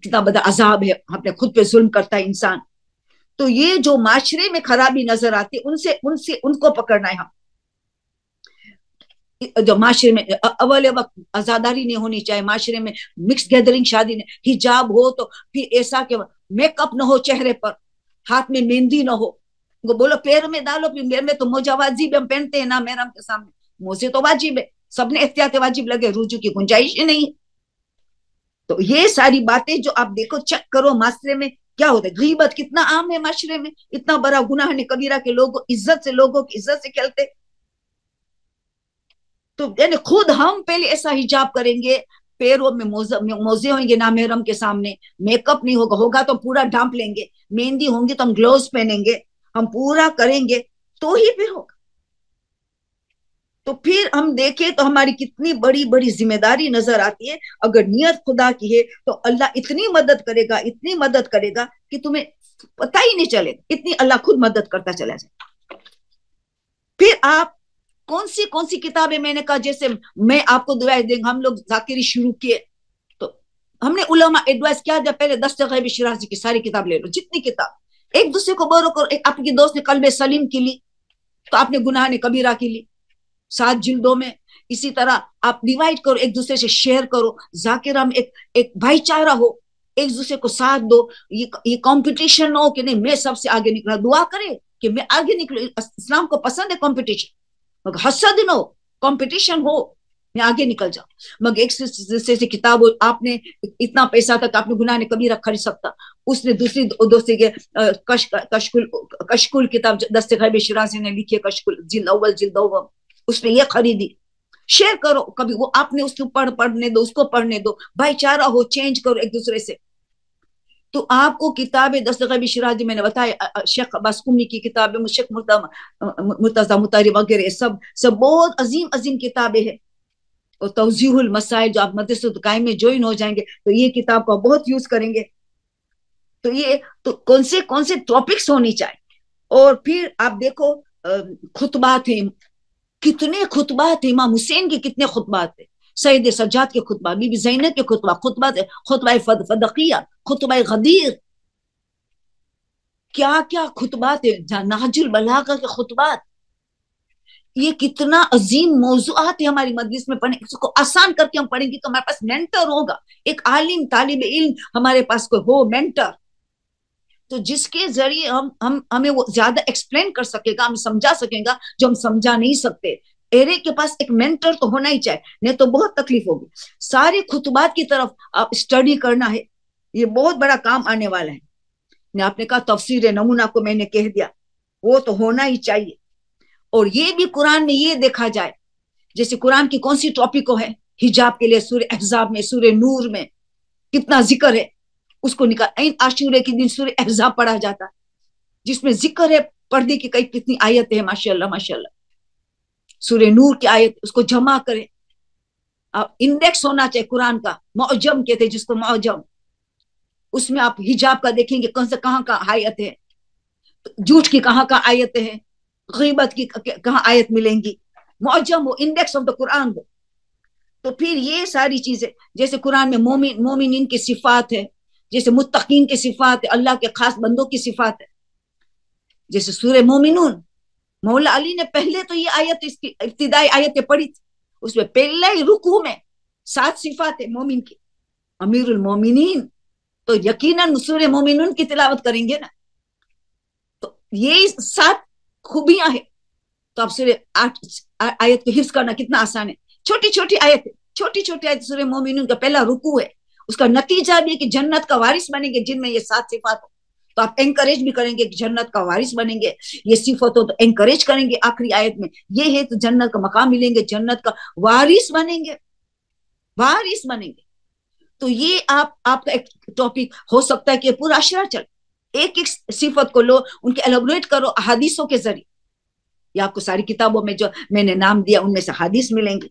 Speaker 1: کتنا بڑا عذاب ہے، اپنے خود پہ ظلم کرتا ہے انسان۔ تو یہ جو معاشرے میں خرابی نظر آتی ہے ان کو پکڑنا ہے ہم۔ جو معاشرے میں اول وقت آزاداری نہیں ہونی چاہیے، معاشرے میں مکس گیدرنگ شادی نہیں، حجاب ہو تو پھر ایسا کہ میک اپ نہ ہو چہرے پر، ہاتھ میں مہندی نہ ہو، وہ بولو پیر میں ڈالو، پھر پیر میں تو موجہ واجب ہم پہنتے ہیں نا محرم کے سامنے، موزے تو واجب ہے، سب نے احتیاط واجب لگے، رجوع کی گنجائش ہی نہیں ہے۔ تو یہ ساری باتیں جو آپ دیکھو، چیک کرو معاشرے میں کیا ہوتا ہے۔ غیبت کتنا عام ہے معاشرے میں، اتنا بڑا گناہ ہے کبیرہ کے لوگ لوگوں کی عزت سے کھیلتے۔ تو یعنی خود ہم پہلے ایسا حجاب کریں گے، پیروں میں موزے ہوں گے نامحرم کے سامنے، میک اپ نہیں ہوگا تو پورا ڈھانپ لیں گے، مہندی ہوں گی تو ہم گلوز پہنیں گے، ہم پورا کریں گے تو ہی پھر ہوگا۔ تو پھر ہم دیکھیں تو ہماری کتنی بڑی بڑی ذمہ داری نظر آتی ہے۔ اگر نیت خدا کی ہے تو اللہ اتنی مدد کرے گا کہ تمہیں پتہ ہی نہیں چلے، اتنی اللہ خود مدد کرتا چلا جائے۔ پھر آپ کون سی کتابیں، میں نے کہا جیسے میں آپ کو دعائیں دیں گا، ہم لوگ ذاکری شروع کیے تو ہم نے علماء ایڈوائز کیا جب پہلے دست غیب شرازی کی ساری کتاب لے لو، جتنی کتاب، ایک دوسرے کو بورو کرو، آپ کی دوست نے قلب سلیم کی لی تو آپ نے گناہ نے کبیرہ کی لی 7 جلدوں میں، اسی طرح آپ ڈیوائڈ کرو، ایک دوسرے سے شیئر کرو، ذاکرہ میں ایک بھائی چارہ ہو، ایک دوسرے کو ساتھ دو، یہ کمپٹیشن ہو کہ نہیں میں سب سے آگے نکلا، دعا کرے کہ میں آگے نکلوں، اسلام کو پسند ہے کمپٹیشن، مگر حسد نہ ہو، کمپٹیشن ہو، میں آگے نکل جاؤں۔ مگر ایک دوسرے سے کتاب، آپ نے اتنا پیسہ تک آپ نے گناہ نے کبیرہ خرید سکتا، اس نے دوسری دوستی کے کشکول کتاب دست غیب شرازی نے لکھی ہے، کشکول جلد اول، اس نے یہ خریدی، شیئر کرو، کبھی وہ آپ نے اس کو پڑھنے دو، اس کو پڑھنے دو، بھائی چارہ ہو، چینج کرو ایک دوسرے سے۔ تو آپ کو کتاب دست غیب شرازی میں نے بتایا، شیخ عباس قمی کی کتاب، شیخ مرتضی مطہری وغیرہ، سب بہت عظیم عظیم کتابیں ہیں۔ اور توضیح المسائل، جو آپ مدرسۃ القائی میں جوائن ہو جائیں گے تو یہ کتاب کو بہت یوز کریں گے۔ تو یہ تو کون سے ٹاپکس ہونی چاہیے۔ اور پھر آپ دیکھو خطبات ہیں، کتنے خطبات، امام حسین کے کتنے خطبات ہیں، سید سجاد کے خطبہ، بی بی زینب کے خطبہ فدقیہ، خطبہ غدیر، کیا خطبات ہیں، نہج البلاغہ کے خطبات، یہ کتنا عظیم موضوعات ہے ہماری مجلس میں پڑھنے، اس کو آسان کر کے ہم پڑھیں گے تو ہمارے پاس مینٹر ہوگا، ایک عالم طالب علم ہمارے پاس کوئی ہو مینٹر، تو جس کے ذریعے ہمیں وہ زیادہ ایکسپلین کر سکے گا، ہم سمجھا سکیں گا جو ہم سمجھا نہیں سکتے۔ ایرے کے پاس ایک مینٹر تو ہونا ہی چاہیے، نہیں تو بہت تکلیف ہوگی۔ سارے خطبات کی طرف آپ اسٹڈی کرنا ہے، یہ بہت بڑا کام آنے والا ہے۔ آپ نے کہا تفسیر نمونہ کو میں نے کہہ دیا، وہ تو ہونا ہی چاہیے۔ اور یہ بھی قرآن میں یہ دیکھا جائے، جیسے قرآن کی کون سی ٹاپک ہے، حجاب کے لیے سورہ احزاب میں، سورہ نور میں کتنا ذکر ہے، اس کو نکال. عاشورے کے دن سورہ احزاب پڑھا جاتا جس میں ذکر ہے پردے کی کتنی آیتیں ہیں. ماشاء اللہ ماشاء اللہ. سورہ نور کی آیت اس کو جمع کرے. انڈیکس ہونا چاہیے قرآن کا, معجم کہتے جس کو معجم. اس میں آپ حجاب کا دیکھیں گے کون سے کہاں کا آیت ہے, جھوٹ کی کہاں کا آیتیں ہیں, غیبت کی کہاں آیت ملیں گی. معجم ہو, انڈیکس آف دا قرآن ہو. تو پھر یہ ساری چیزیں جیسے قرآن میں مومنین کی صفات ہے, جیسے متقین کی صفات ہے, اللہ کے خاص بندوں کی صفات ہے. جیسے سورہ مومنون, مولا علی نے پہلے تو یہ آیت اس کی ابتدائی آیتیں پڑھی تھی. اس میں پہلے ہی رکوع میں 7 صفات ہے مومن کی. امیر المومنین تو یقیناً سورہ مومنون کی تلاوت کریں گے نا. تو یہ 7 خوبیاں ہیں. تو اب سورہ 8 آیت کو حفظ کرنا کتنا آسان ہے. چھوٹی چھوٹی آیت, چھوٹی چھوٹی آیت. سورہ مومنون کا پہلا رکوع ہے, اس کا نتیجہ بھی ہے کہ جنت کا وارث بنیں گے جن میں یہ 7 صفات ہو. تو آپ انکریج بھی کریں گے کہ جنت کا وارث بنیں گے. یہ صفت ہو تو انکریج کریں گے آخری آیت میں یہ ہے تو جنت کا مقام ملیں گے, جنت کا وارث بنیں گے, وارث بنیں گے. تو یہ آپ کا ایک ٹاپک ہو سکتا ہے کہ پورا عشرہ چل ایک ایک صفت کو لو, ان کے ایلیبریٹ کرو احادیثوں کے ذریعے. یا آپ کو ساری کتابوں میں جو میں نے نام دیا ان میں سے حدیث ملیں گے.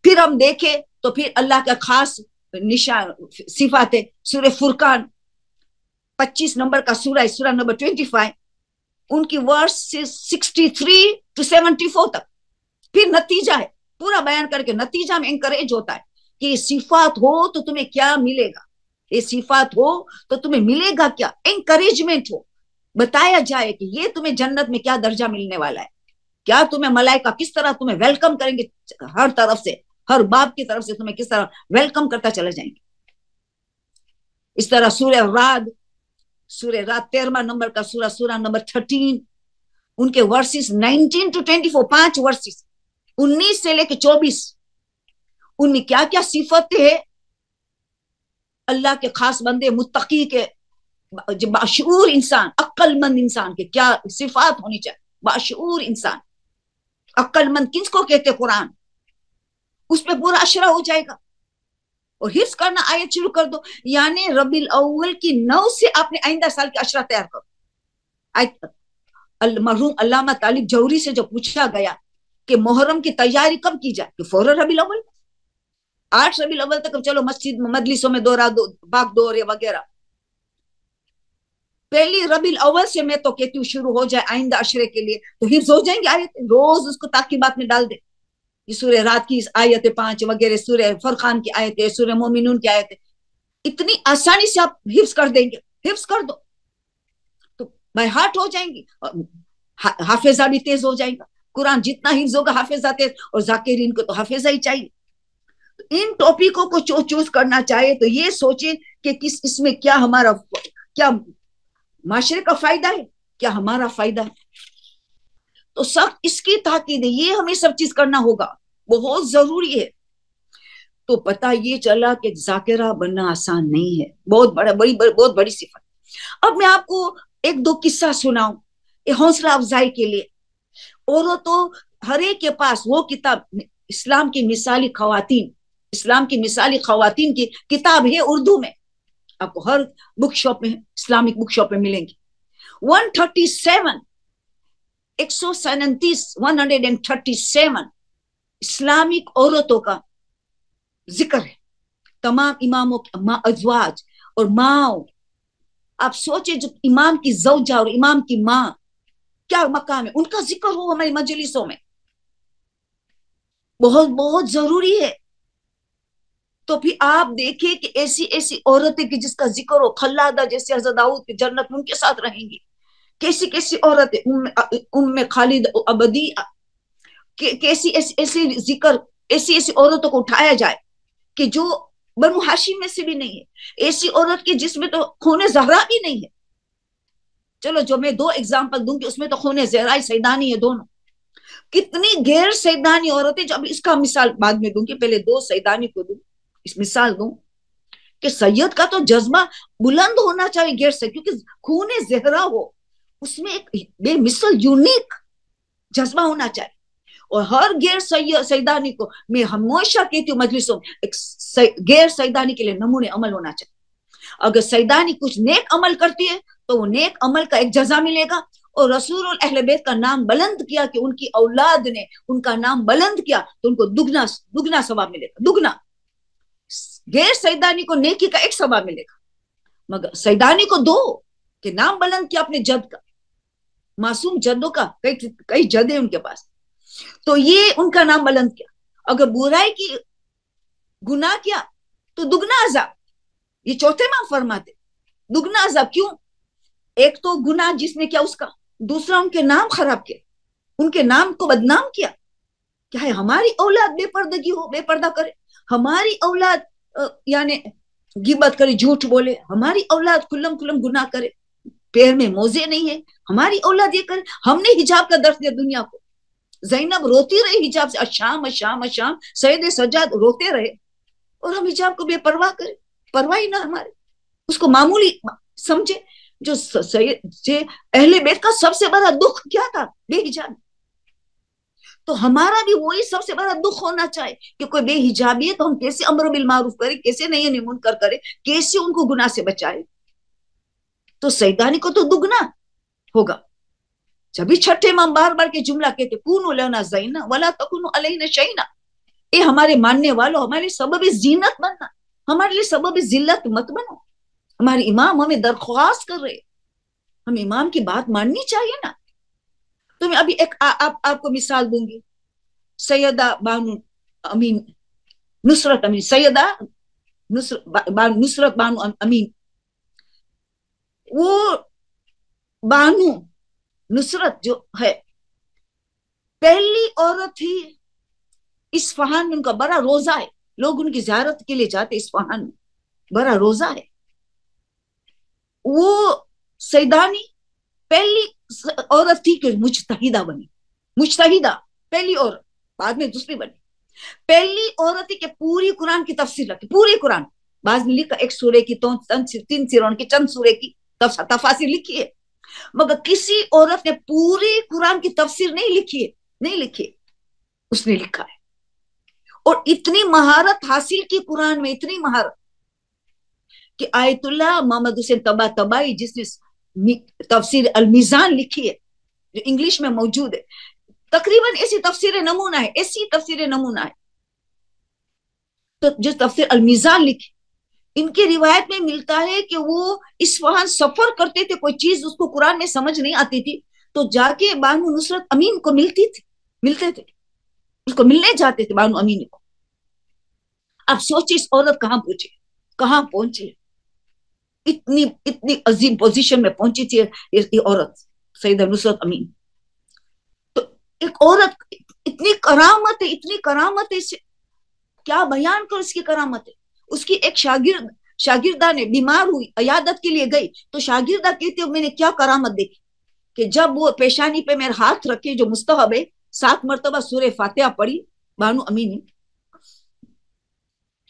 Speaker 1: پھر ہم دیکھیں تو پھر اللہ کا خاص نشان صفات ہے. سورہ فرقان 25 نمبر کا سورہ, سورہ نمبر 25, ان کی ورس 63 to 74 تک. پھر نتیجہ ہے پورا بیان کر کے نتیجہ میں انکریج ہوتا ہے کہ یہ صفات ہو تو تمہیں کیا ملے گا, یہ صفات ہو تو تمہیں ملے گا کیا. انکریجمنٹ ہو, بتایا جائے کہ یہ تمہیں جنت میں کیا درجہ ملنے والا ہے, کیا تمہیں ملائکہ کس طرح تمہیں ویلکم کریں گے, ہر طرف سے ہر باب کی طرف سے تمہیں کس طرح ویلکم کرتا چلے جائیں گے. اس طرح سورہ رعد 13 نمبر کا سورہ, سورہ نمبر 13, ان کے ورسز 19 to 24, 5 ورسز 19 سے لے کے 24, ان میں کیا کیا صفتیں ہیں اللہ کے خاص بندے متقی کے, باشعور انسان, عقل مند انسان کے کیا صفات ہونی چاہیے. باشعور انسان, عقل مند کس کو کہتے قرآن, اس پہ پورا عشرہ ہو جائے گا. اور حفظ کرنا آیت شروع کر دو, یعنی ربیع الاول کی 9 سے آپ نے آئندہ سال کے عشرہ تیار کرو. مرحوم علامہ طالب جوہری سے جو پوچھا گیا کہ محرم کی تیاری کب کی جائے, کہ فوراً ربیع الاول, 8 ربیع الاول تک چلو مسجد مجلسوں میں دورہ باغ دورے وغیرہ. پہلی ربیع الاول سے میں تو کہتی ہوں شروع ہو جائے آئندہ عشرے کے لیے, تو حفظ ہو جائیں گے آیت. روز اس کو تاکیبات میں ڈال دیں. یہ سورہ رات کی آیت 5 وغیرہ, سورہ فرقان کی آیت ہے, سورہ مومنون کی آیت ہے, اتنی آسانی سے آپ حفظ کر دیں گے. حفظ کر دو تو بائی ہارٹ ہو جائیں گی, حافظہ بھی تیز ہو جائے گا. قرآن جتنا حفظ ہوگا حافظہ تیز, اور ذاکرین کو تو حافظہ ہی چاہیے. ان ٹاپکوں کو چوز کرنا چاہے تو یہ سوچیں کہ اس میں کیا ہمارا, کیا معاشرے کا فائدہ ہے, کیا ہمارا فائدہ ہے. تو سخت اس کی تاکید ہے, یہ ہمیں سب چیز کرنا ہوگا, بہت ضروری ہے. تو پتہ یہ چلا کہ ذاکرہ بننا آسان نہیں ہے, بہت بڑی صفت. اب میں آپ کو 1-2 قصہ سناؤں یہ حوصلہ افزائی کے لیے. اور تو ہر ایک کے پاس وہ کتاب اسلام کی مثالی خواتین, اسلام کی مثالی خواتین کی کتاب ہے اردو میں, آپ کو ہر بک شاپ میں, اسلامک بک شاپ میں ملیں گی. 137 اسلامک عورتوں کا ذکر ہے. تمام اماموں ازواج اور ماں, آپ سوچیں جو امام کی زوجہ اور امام کی ماں کیا مقام ہے, ان کا ذکر ہو ہماری مجلسوں میں, بہت بہت ضروری ہے. تو پھر آپ دیکھیں کہ ایسی عورتیں کہ جس کا ذکر ہو, خلادہ جیسے حضرت داؤد کی جنت ان کے ساتھ رہیں گی. کیسی عورتیں, ام خالد ابدی, ایسی ذکر, ایسی عورتوں کو اٹھایا جائے کہ جو بنو ہاشم میں سے بھی نہیں ہے, ایسی عورت کی جس میں تو خون زہرا بھی نہیں ہے. چلو جو میں 2 ایگزامپل دوں گی اس میں تو خون زہرا سیدانی ہے دونوں. کتنی غیر سیدانی عورتیں, جب اس کا مثال بعد میں دوں گی, پہلے 2 سیدانی کو دوں, اس مثال دوں کہ سید کا تو جذبہ بلند ہونا چاہیے غیر سے, کیونکہ خون زہرا ہو اس میں ایک بے مثل یونیک جذبہ ہونا چاہیے. اور ہر غیر سیدانی کو میں ہمیشہ کہتی ہوں مجلسوں میں, ایک غیر سیدانی کے لیے نمونے عمل ہونا چاہیے. اگر سیدانی کچھ نیک عمل کرتی ہے تو وہ نیک عمل کا ایک جزا ملے گا، اور رسول اہل بیت کا نام بلند کیا کہ ان کی اولاد نے ان کا نام بلند کیا تو ان کو دگنا دگنا ثواب ملے گا، دگنا۔ غیر سیدانی کو نیکی کا ایک ثواب ملے گا، مگر سیدانی کو دو کہ نام بلند کیا اپنے جد کا، معصوم جدوں کا، کئی جد ہیں ان کے پاس، تو یہ ان کا نام بلند کیا۔ اگر برائی کی گناہ کیا تو دگنا عذاب، یہ چوتھے امام فرماتے دگنا عذاب۔ کیوں؟ ایک تو گناہ جس نے کیا اس کا، دوسرا ان کے نام خراب کیا، ان کے نام کو بدنام کیا۔ کیا ہے ہماری اولاد بے پردگی ہو، بے پردہ کرے، ہماری اولاد یعنی غیبت کرے، جھوٹ بولے، ہماری اولاد کلم کلم گناہ کرے، پیر میں موزے نہیں ہے، ہماری اولاد یہ کرے۔ ہم نے حجاب کا درس دیا دنیا کو، زینب روتی رہی حجاب سے، اشام اشام اشام، سید سجاد روتے رہے، اور ہم حجاب کو بے پرواہ کرے، پرواہ ہی نہ ہمارے، اس کو معمولی سمجھے۔ جو اہل بیت کا سب سے بڑا دکھ کیا تھا؟ بے حجاب۔ تو ہمارا بھی وہی سب سے بڑا دکھ ہونا چاہیے کہ کوئی بے حجابی ہے تو ہم کیسے امر بالمعروف کریں، کیسے نہیں منکر کریں، کیسے ان کو گناہ سے بچائے۔ تو سیدانی کو تو دگنا ہوگا۔ جبھی چھٹے امام بار بار کے جملہ کہتے کونوا لنا زینا ولا تکونوا علینا شینا، اے ہمارے ماننے والوں ہمارے لیے سبب زینت بننا، ہمارے لیے سبب ذلت مت بنو۔ ہمارے امام ہمیں درخواست کر رہے، ہم امام کی بات ماننی چاہیے نا۔ تو میں ابھی ایک آپ کو مثال دوں گی، سیدہ بانو امین نصرت امین، سیدہ نصرت بانو امین، وہ بانو نصرت جو ہے پہلی عورت تھی اصفہان میں، ان کا بڑا روزہ ہے، لوگ ان کی زیارت کے لیے جاتے اصفہان میں، بڑا روزہ ہے۔ وہ سیدانی پہلی عورت تھی کہ مجتہدہ بنی، مجتہدہ پہلی عورت، بعد میں دوسری بنی، پہلی عورت تھی کہ پوری قرآن کی تفسیر رکھی، پوری قرآن، بعض نے لکھا ایک سورے کی، 3 سوروں کی، چند سورے کی تفاسیر لکھی ہے، مگر کسی عورت نے پوری قرآن کی تفسیر نہیں لکھی ہے، نہیں لکھی ہے، اس نے لکھا ہے، اور اتنی مہارت حاصل کی قرآن میں، اتنی مہارت کہ آیت اللہ محمد حسین طباطبائی جس نے تفسیر المیزان لکھی ہے جو انگلش میں موجود ہے، تقریباً ایسی تفسیر نمونہ ہے، ایسی تفسیر نمونہ ہے، تو جو تفسیر المیزان لکھی، ان کی روایت میں ملتا ہے کہ وہ اصفہان سفر کرتے تھے، کوئی چیز اس کو قرآن میں سمجھ نہیں آتی تھی تو جا کے بانو نصرت امین کو ملتے تھے، اس کو ملنے جاتے تھے بانو امین کو۔ اب سوچیں اس عورت کہاں پہنچے، اتنی عظیم پوزیشن میں پہنچی تھی یہ عورت سیدہ نصرت امین۔ تو ایک عورت اتنی کرامت ہے، کیا بیان کر اس کی کرامت ہے۔ اس کی ایک شاگردہ نے بیمار ہوئی، عیادت کے لیے گئی تو شاگردہ کہتے میں نے کیا کرامت دیکھی کہ جب وہ پیشانی پہ میرے ہاتھ رکھے، جو مستحب ہے، 7 مرتبہ سورہ فاتحہ پڑھی بانو امین،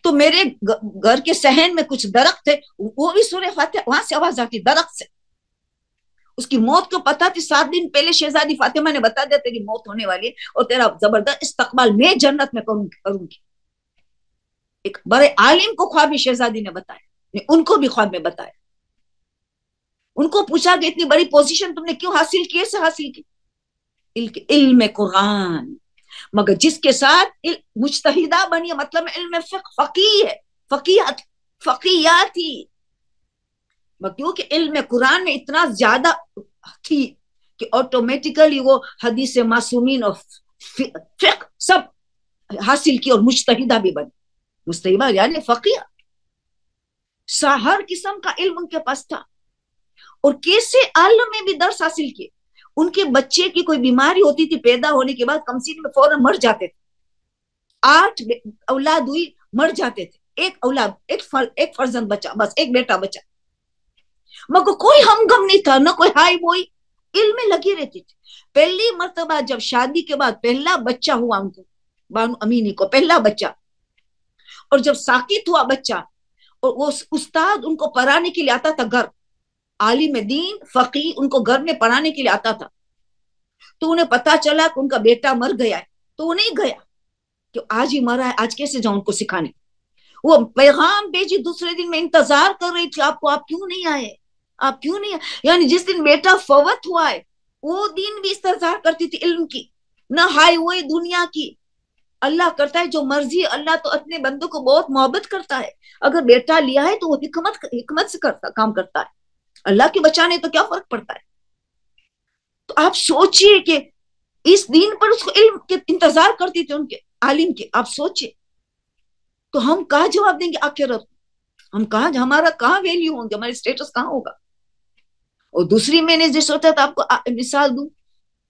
Speaker 1: تو میرے گھر کے صحن میں کچھ درخت تھے، وہ بھی سورہ فاتحہ، وہاں سے آواز آتی درخت سے۔ اس کی موت کو پتا تھی، 7 دن پہلے شہزادی فاطمہ نے بتا دیا تیری موت ہونے والی ہے اور تیرا زبردست استقبال میں جنت میں کروں گی۔ ایک بڑے عالم کو خواب شہزادی نے بتایا، ان کو بھی خواب میں بتایا، ان کو پوچھا کہ اتنی بڑی پوزیشن تم نے کیوں حاصل کی، سے حاصل کی؟ علم قرآن، مگر جس کے ساتھ مجتہدہ بنی، مطلب علم فقیہ ہے، فقیات ہی، کیونکہ علم قرآن میں اتنا زیادہ تھی کہ آٹومیٹیکلی وہ حدیث معصومین اور فقہ سب حاصل کی اور مجتہدہ بھی بنی، مجتہدہ یعنی فقیہ، ہر قسم کا علم ان کے پاس تھا، اور کیسے عالم میں بھی درس حاصل کیے۔ ان کے بچے کی کوئی بیماری ہوتی تھی، پیدا ہونے کے بعد کمسین میں فوراً مر جاتے تھے، 8 اولاد ہوئی مر جاتے تھے، ایک فرزند بچا، بس ایک بیٹا بچا، مگر کوئی ہمغم نہیں تھا، نہ کوئی ہائی بوئی، علم میں لگی رہتی تھی۔ پہلی مرتبہ جب شادی کے بعد پہلا بچہ ہوا ان کو، بانو امینی کو پہلا بچہ، اور جب ساکت ہوا بچہ، اور وہ استاد ان کو پڑھانے کے لیے آتا تھا گھر، عالم دین فقی ان کو گھر میں پڑھانے کے لیے آتا تھا، تو انہیں پتا چلا کہ ان کا بیٹا مر گیا ہے، تو وہ نہیں گیا کہ آج ہی مرا ہے، آج کیسے جاؤں ان کو سکھانے۔ وہ پیغام بھیجی دوسرے دن میں انتظار کر رہی تھی آپ کو، آپ کیوں نہیں آئے، آپ کیوں نہیں آئے؟ یعنی جس دن بیٹا فوت ہوا ہے وہ دن بھی انتظار کرتی تھی علم کی، نہ ہائے ہوئے دنیا کی۔ اللہ کرتا ہے جو مرضی، اللہ تو اپنے بندوں کو بہت محبت کرتا ہے، اگر بیٹا لیا ہے تو وہ حکمت سے کام کرتا ہے، اللہ کے بچانے تو کیا فرق پڑتا ہے؟ تو آپ سوچئے کہ اس دین پر اس کو علم کے انتظار کرتی تھی ان کے عالم کے، آپ سوچئے تو ہم کہاں جواب دیں گے آخرت؟ ہم کہاں، ہمارا کہاں ویلیو ہوں گے، ہماری اسٹیٹس کہاں ہوگا؟ اور دوسری میں نے جو سوچا تھا آپ کو مثال دوں،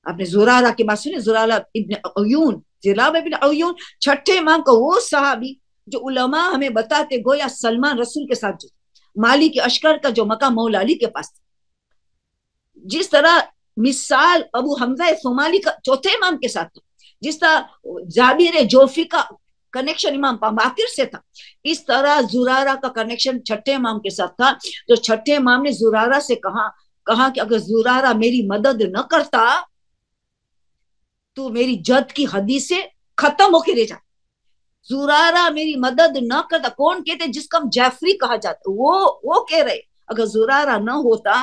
Speaker 1: آپ نے زرارہ کی بات سنی، زرارہ ابن عیون، زرارہ ابن عیون چھٹے امام کا وہ صحابی جو علماء ہمیں بتاتے گویا سلمان رسول کے ساتھ جو مالی کے اشکر کا جو مقام مولا علی کے پاس تھا، جس طرح مثال ابو حمزہ ثمالی کا چوتھے امام کے ساتھ تھا، جس طرح جابر جوفی کا کنیکشن امام باقر سے تھا، اس طرح زرارہ کا کنیکشن چھٹے امام کے ساتھ تھا۔ تو چھٹے امام نے زرارہ سے کہا کہ اگر زرارہ میری مدد نہ کرتا تو میری جد کی حدیث سے ختم ہو کے رہ جاتا، زرارہ میری مدد نہ کرتا۔ کون کہتے جس کا ہم جعفری کہا جاتا، وہ کہہ رہے اگر زرارہ نہ ہوتا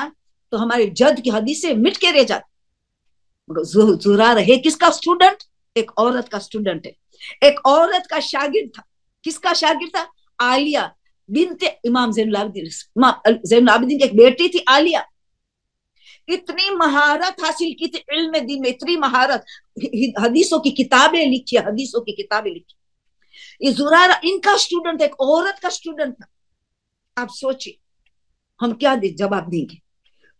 Speaker 1: تو ہمارے جد کی حدیث سے مٹ کے رہ جاتا۔ زرارہ ہے کس کا سٹوڈنٹ؟ ایک عورت کا سٹوڈنٹ ہے، ایک عورت کا شاگرد تھا۔ کس کا شاگرد تھا؟ عالیہ بنت امام زین العابدین کی ایک بیٹی تھی عالیہ، اتنی مہارت حاصل کی تھی علم دین میں، اتنی مہارت، حدیثوں کی کتابیں لکھی، حدیثوں کی کتابیں لکھی۔ یہ زرارہ ان کا سٹوڈنٹ، ایک عورت کا سٹوڈنٹ تھا۔ آپ سوچئے ہم کیا جواب دیں گے؟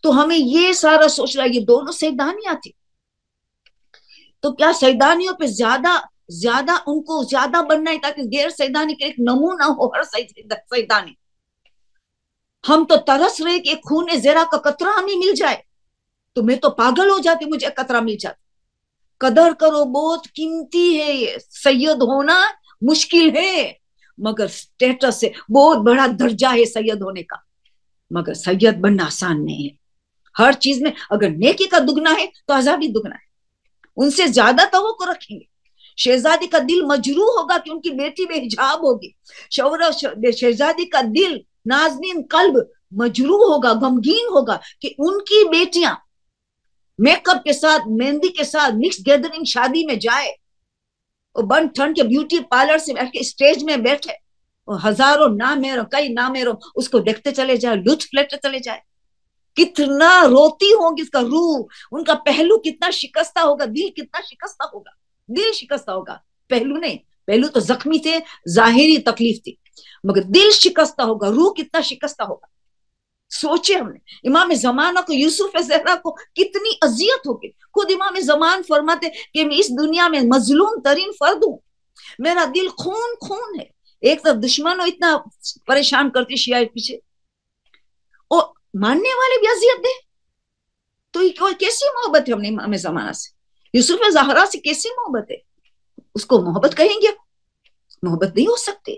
Speaker 1: تو ہمیں یہ سارا سوچنا، یہ دونوں سیدانیاں تھی، تو کیا سیدانیوں پہ زیادہ ان کو زیادہ بننا ہے تاکہ غیر سیدانی کے ایک نمونہ ہو ہر سیدانی؟ ہم تو ترس رہے کہ خون زرا کا قطرہ ہمیں مل جائے تو میں تو پاگل ہو جاتی، مجھے قطرہ مل جاتا۔ قدر کرو، بہت قیمتی ہے، یہ سید ہونا مشکل ہے، مگر سٹیٹس سے بہت بڑا درجہ ہے سید ہونے کا، مگر سید بننا آسان نہیں ہے۔ ہر چیز میں اگر نیکی کا دگنا ہے تو عذاب بھی دگنا ہے، ان سے زیادہ توقع رکھیں گے۔ شہزادی کا دل مجروح ہوگا کہ ان کی بیٹی بے حجاب ہوگی، شہزادی کا دل نازنین قلب مجروح ہوگا، غمگین ہوگا کہ ان کی بیٹیاں میک اپ کے ساتھ، مہندی کے ساتھ، مکس گیدرنگ شادی میں جائے، اور بن ٹھن کے بیوٹی پارلر سے بیٹھ کے اسٹیج میں بیٹھے، اور ہزاروں نامحرم، کئی نامحرم اس کو دیکھتے چلے جائے، لطف لیتے چلے جائے، کتنا روتی ہوگی اس کا روح، ان کا پہلو کتنا شکستہ ہوگا، دل کتنا شکستہ ہوگا، دل شکستہ ہوگا، پہلو نہیں، پہلو تو زخمی تھے، ظاہری تکلیف تھی، مگر دل شکستہ ہوگا، روح کتنا شکستہ ہوگا۔ سوچے ہم نے امام زمانہ کو، یوسف زہرا کو کتنی اذیت ہوگی، خود امام زمان فرماتے کہ میں اس دنیا میں مظلوم ترین فرد ہوں، میرا دل خون خون ہے، ایک طرف دشمنوں اتنا پریشان کرتی شیعہ پیچھے، اور ماننے والے بھی اذیت دے، تو یہ کیسی محبت ہے ہم نے امام زمانہ سے، یوسف زہرا سے کیسی محبت ہے؟ اس کو محبت کہیں گے؟ محبت نہیں ہو سکتی۔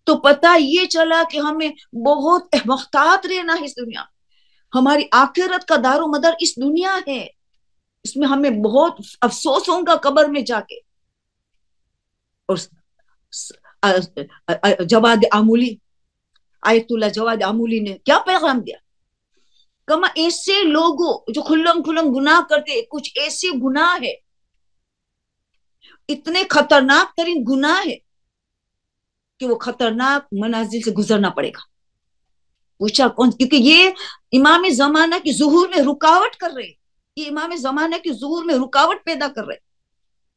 Speaker 1: تو پتہ یہ چلا کہ ہمیں بہت محتاط رہنا ہے اس دنیا، ہماری آخرت کا دار و مدار اس دنیا ہے، اس میں ہمیں بہت افسوس ہوگا قبر میں جا کے۔ اور جواد آمولی، آیت اللہ جواد آمولی نے کیا پیغام دیا؟ کما ایسے لوگوں جو کھلم کھلم گناہ کرتے، کچھ ایسے گناہ ہے، اتنے خطرناک ترین گناہ ہے کہ وہ خطرناک منازل سے گزرنا پڑے گا۔ پوچھا کون؟ کیونکہ یہ امام زمانہ کی ظہور میں رکاوٹ کر رہے، یہ امام زمانہ کی ظہور میں رکاوٹ پیدا کر رہے۔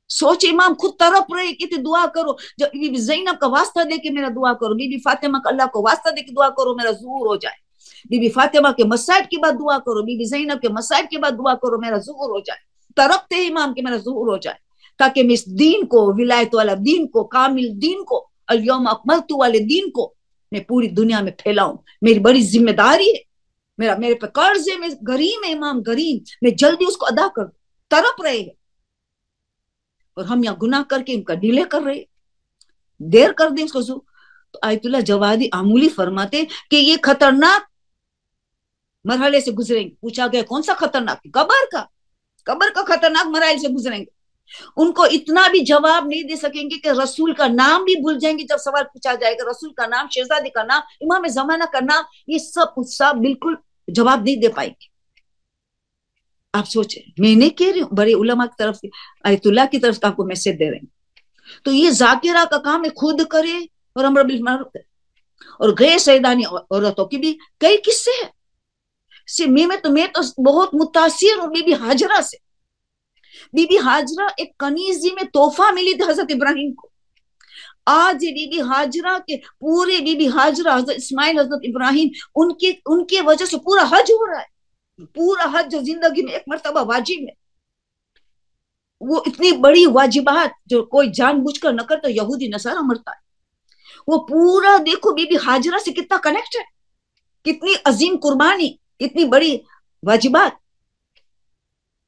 Speaker 1: سوچ امام خود تڑپ رہے کہ دعا کرو، جب بی بی زینب کا واسطہ دے کے میرا دعا کرو، بی بی فاطمہ کا اللہ کو واسطہ دے کے دعا کرو میرا ظہور ہو جائے، بی بی فاطمہ کے مصائب کے بعد دعا کرو، بی بی زینب کے مصائب کے بعد دعا کرو میرا ظہور ہو جائے، تڑپتے امام کہ میرا ظہور ہو جائے، تاکہ میں اس دین کو، ولایت والا دین کو، کامل دین کو، الیوم اکملت والے دین کو میں پوری دنیا میں پھیلاؤں۔ میری بڑی ذمہ داری ہے، میرے پہ قرض ہے، میں غریم ہے امام، غریم، میں جلدی اس کو ادا کر دوں۔ تڑپ رہے ہیں، اور ہم یہاں گناہ کر کے ان کا ڈیلے کر رہے، دیر کر دیں اس کو۔ تو آیت اللہ جوادی آمولی فرماتے کہ یہ خطرناک مرحلے سے گزریں گے۔ پوچھا گیا کون سا خطرناک؟ قبر کا خطرناک مرحلے سے گزریں گے۔ ان کو اتنا بھی جواب نہیں دے سکیں گے کہ رسول کا نام بھی بھول جائیں گے جب سوال پوچھا جائے گا، رسول کا نام، شہزادے کا نام، امام زمانہ کا نام، یہ سب بالکل جواب نہیں دے پائے گے. آپ سوچیں، میں نہیں کہہ رہی ہوں، بڑے علماء کی طرف سے، آیت اللہ کی طرف سے آپ کو میسج دے رہے ہیں. تو یہ ذاکرہ کا کام ہے، خود کرے اور امر بالمعروف کرے. اور غیر سیدانی عورتوں کی بھی کئی قصے ہیں. میں تو بہت متاثر ہوں بی بی ہاجرہ سے. بی بی ہاجرہ ایک کنیزی میں تحفہ ملی تھی حضرت ابراہیم کو. آج بی بی ہاجرہ کے پورے بی بی ہاجرہ، حضرت اسماعیل، حضرت ابراہیم، ان کی وجہ سے پورا حج ہو رہا ہے. پورا حج جو زندگی میں ایک مرتبہ واجب ہے، وہ اتنی بڑی واجبات جو کوئی جان بوجھ کر نہ کرتا، یہودی نصارہ مرتا ہے. وہ پورا دیکھو بی بی ہاجرہ سے کتنا کنیکٹ ہے، کتنی عظیم قربانی، کتنی بڑی واجبات،